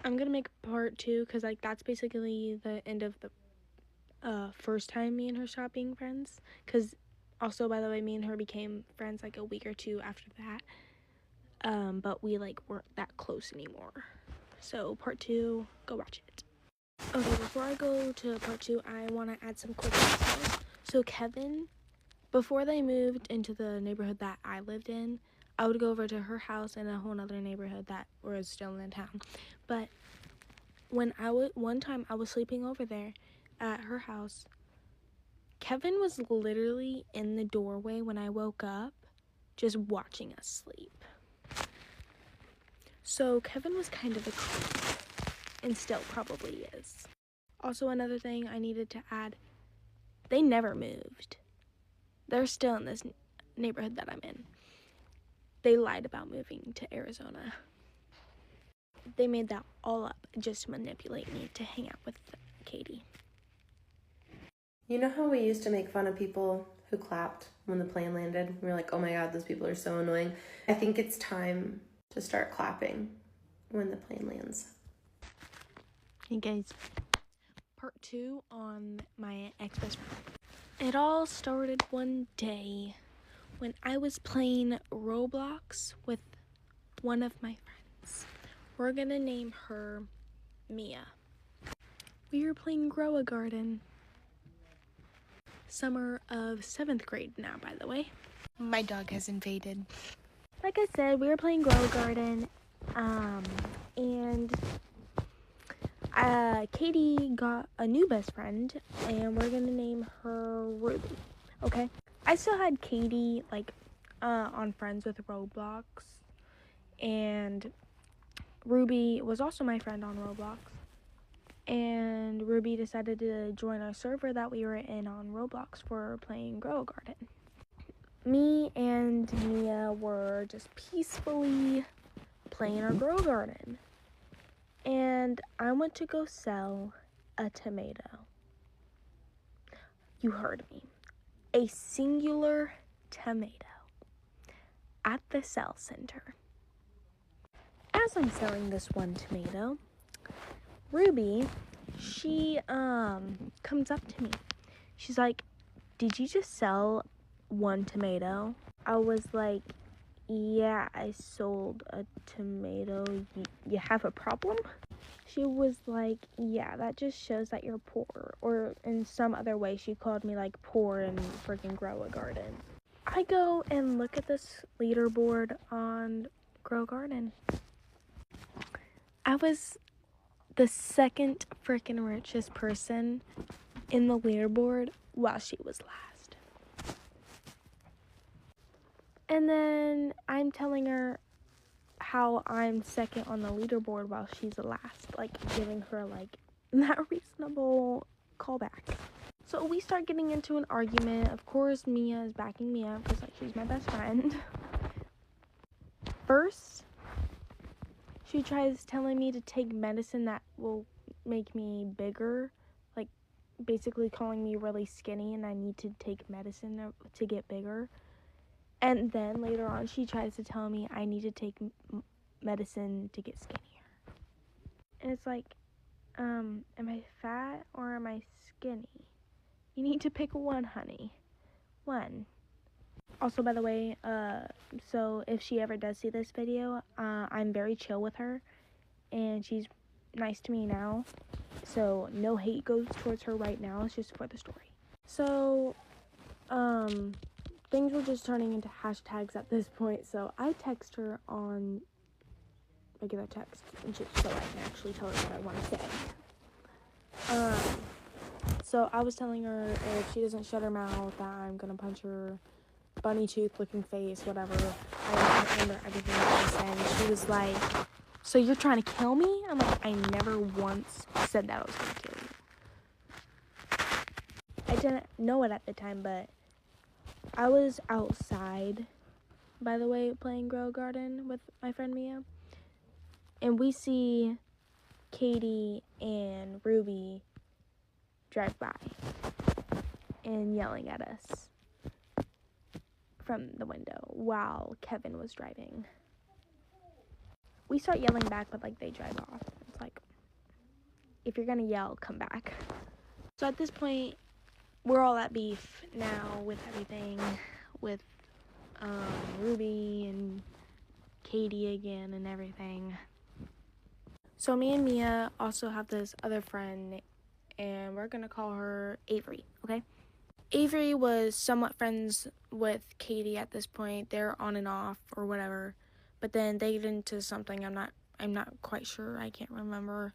I'm gonna make part 2 because, like, that's basically the end of the first time me and her stopped being friends. Because also, by the way, me and her became friends like a week or 2 after that. But we, like, weren't that close anymore. So part 2, go watch it. Okay, before I go to part 2, I want to add some quick details. So Kevin, before they moved into the neighborhood that I lived in, I would go over to her house in a whole other neighborhood that was still in town. But one time I was sleeping over there at her house, Kevin was literally in the doorway when I woke up, just watching us sleep. So Kevin was kind of a creep, and still probably is. Also, another thing I needed to add, they never moved. They're still in this neighborhood that I'm in. They lied about moving to Arizona. They made that all up just to manipulate me to hang out with Katie. You know how we used to make fun of people who clapped when the plane landed? We were like, oh my god, those people are so annoying. I think it's time to start clapping when the plane lands. Hey guys, part 2 on my ex-best friend. It all started one day when I was playing Roblox with one of my friends. We're gonna name her Mia. We were playing Grow a Garden. Summer of 7th grade now, by the way. My dog has invaded. Like I said, we were playing Grow a Garden, and Katie got a new best friend, and we're gonna name her Ruby, okay? I still had Katie, like, on Friends with Roblox, and Ruby was also my friend on Roblox, and Ruby decided to join our server that we were in on Roblox for playing Grow a Garden. Me and Mia were just peacefully playing our Grow Garden, and I went to go sell a tomato. You heard me. A singular tomato at the sell center. As I'm selling this one tomato, Ruby, she comes up to me. She's like, "Did you just sell one tomato?" I was like, "Yeah, I sold a tomato. You have a problem?" She was like, "Yeah, that just shows that you're poor." Or in some other way, she called me like poor and freaking Grow a Garden. I go and look at this leaderboard on Grow Garden. I was the second freaking richest person in the leaderboard while she was last. And then I'm telling her how I'm second on the leaderboard while she's last, like giving her like that reasonable callback. So we start getting into an argument. Of course, Mia is backing me up because like she's my best friend. First, she tries telling me to take medicine that will make me bigger, like basically calling me really skinny and I need to take medicine to get bigger. And then later on, she tries to tell me I need to take medicine to get skinnier. And it's like, am I fat or am I skinny? You need to pick one, honey. One. Also, by the way, so if she ever does see this video, I'm very chill with her, and she's nice to me now, so no hate goes towards her right now. It's just for the story. So, things were just turning into hashtags at this point, so I text her on regular text, just so I can actually tell her what I want to say. So I was telling her if she doesn't shut her mouth, that I'm gonna punch her bunny tooth looking face, whatever. I don't remember everything that I said. And she was like, "So you're trying to kill me?" I'm like, I never once said that I was gonna kill you. I didn't know it at the time, but I was outside, by the way, playing Grow Garden with my friend Mia, and we see Katie and Ruby drive by and yelling at us from the window while Kevin was driving. We start yelling back, but like they drive off. It's like, if you're gonna yell, come back. So at this point, we're all at beef now with everything, with Ruby and Katie again and everything. So me and Mia also have this other friend, and we're gonna call her Avery, okay? Avery was somewhat friends with Katie at this point. They're on and off or whatever, but then they get into something. I'm not quite sure. I can't remember.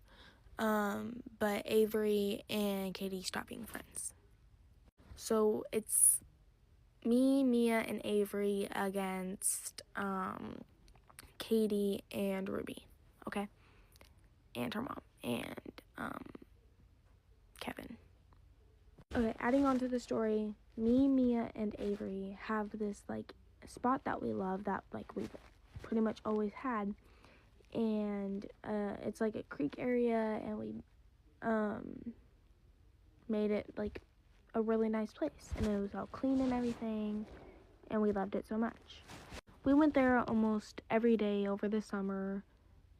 But Avery and Katie stopped being friends. So it's me, Mia, and Avery against Katie and Ruby, okay? And her mom and Kevin. Okay, adding on to the story, me, Mia, and Avery have this like spot that we love that like we've pretty much always had. And it's like a creek area, and we made it like a really nice place, and it was all clean and everything, and we loved it so much. We went there almost every day over the summer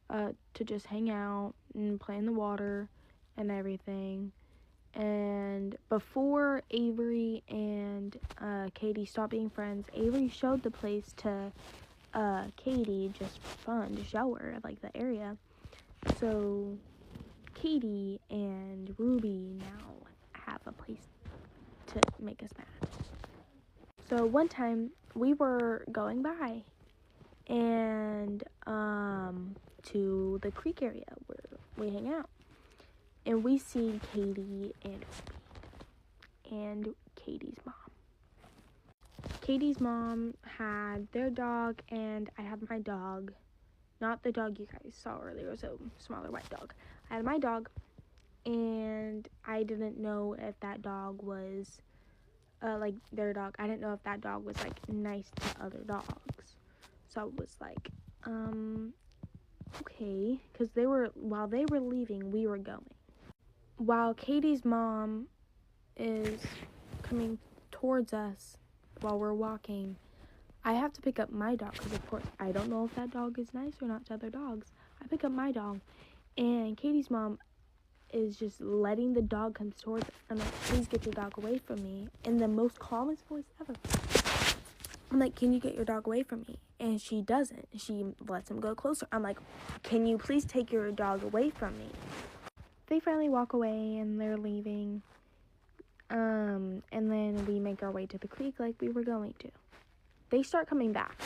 to just hang out and play in the water and everything. And before Avery and Katie stopped being friends, Avery showed the place to Katie just for fun, to show her like the area. So Katie and Ruby now have a place to make us mad. So one time we were going by and to the creek area where we hang out, and we see Katie and Ruby and Katie's mom. Katie's mom had their dog, and I had my dog. Not the dog you guys saw earlier, it was a smaller white dog. I had my dog, and I didn't know if that dog was like their dog. I didn't know if that dog was like nice to other dogs. So I was like, okay, because while they were leaving, we were going. While Katie's mom is coming towards us while we're walking, I have to pick up my dog, because of course I don't know if that dog is nice or not to other dogs. I pick up my dog, and Katie's mom is just letting the dog come towards us. I'm like, please get your dog away from me, in the most calmest voice ever. I'm like, can you get your dog away from me? And she doesn't. She lets him go closer. I'm like, can you please take your dog away from me? They finally walk away, and they're leaving. And then we make our way to the creek like we were going to. They start coming back.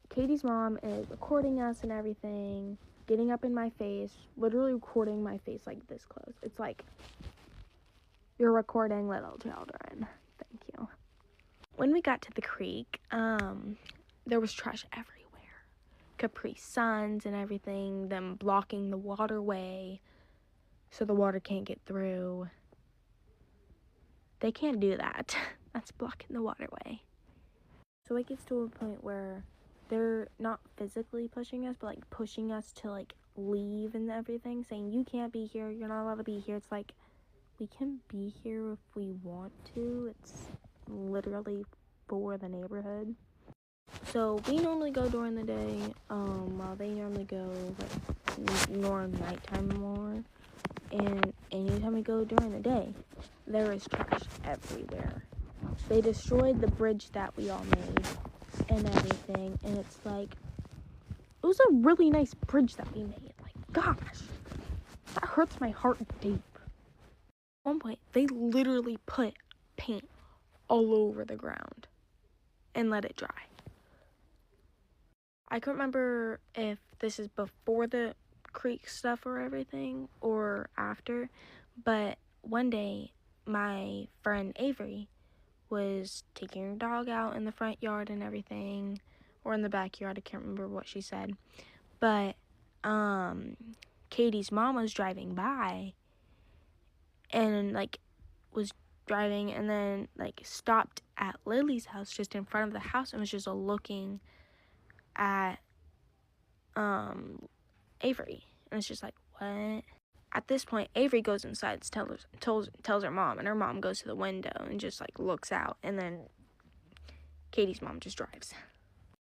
Katie's mom is recording us and everything, getting up in my face, literally recording my face like this close. It's like, you're recording little children. Thank you. When we got to the creek, there was trash everywhere. Capri Suns and everything, them blocking the waterway so the water can't get through. They can't do that. That's blocking the waterway. So it gets to a point where they're not physically pushing us, but like pushing us to like leave and everything, saying you can't be here, you're not allowed to be here. It's like, we can be here if we want to. It's literally for the neighborhood. So we normally go during the day, while they normally go like more nighttime more. And anytime we go during the day, there is trash everywhere. They destroyed the bridge that we all made and everything, and it's like, it was a really nice bridge that we made. Like, gosh, that hurts my heart deep. At one point, they literally put paint all over the ground and let it dry. I can't remember if this is before the creek stuff or everything or after, but one day my friend Avery was taking her dog out in the front yard and everything, or in the backyard, I can't remember what she said, but Katie's mom was driving by and like was driving, and then like stopped at Lily's house just in front of the house and was just looking at Avery, and it's just like, what? At this point, Avery goes inside, tells her mom, and her mom goes to the window and just like looks out, and then Katie's mom just drives.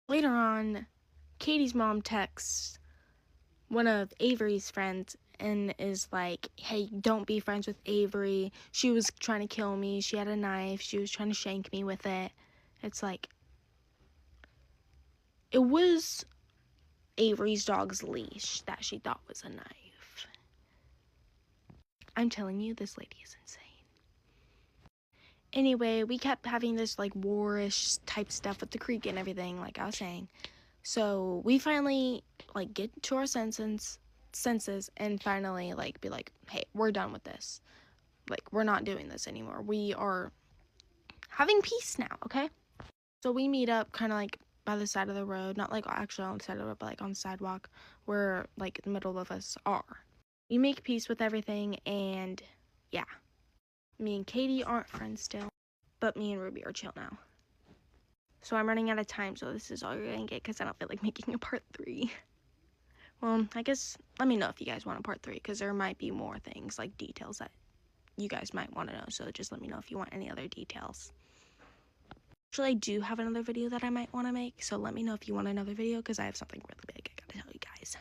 Later on, Katie's mom texts one of Avery's friends and is like, hey, don't be friends with Avery. She was trying to kill me. She had a knife. She was trying to shank me with it. It's like, it was Avery's dog's leash that she thought was a knife. I'm telling you, this lady is insane. Anyway, we kept having this like warish type stuff with the creek and everything, like I was saying. So we finally like get to our senses and finally like be like, hey, we're done with this. Like, we're not doing this anymore. We are having peace now, okay? So we meet up kind of like by the side of the road, not like actually on the side of the road, but like on the sidewalk where like the middle of us are. We make peace with everything, and yeah. Me and Katie aren't friends still, but me and Ruby are chill now. So I'm running out of time, so this is all you're gonna get because I don't feel like making a part 3. Well, I guess let me know if you guys want a part 3 because there might be more things like details that you guys might want to know. So just let me know if you want any other details. Actually, I do have another video that I might want to make, so let me know if you want another video because I have something really big I gotta tell you guys.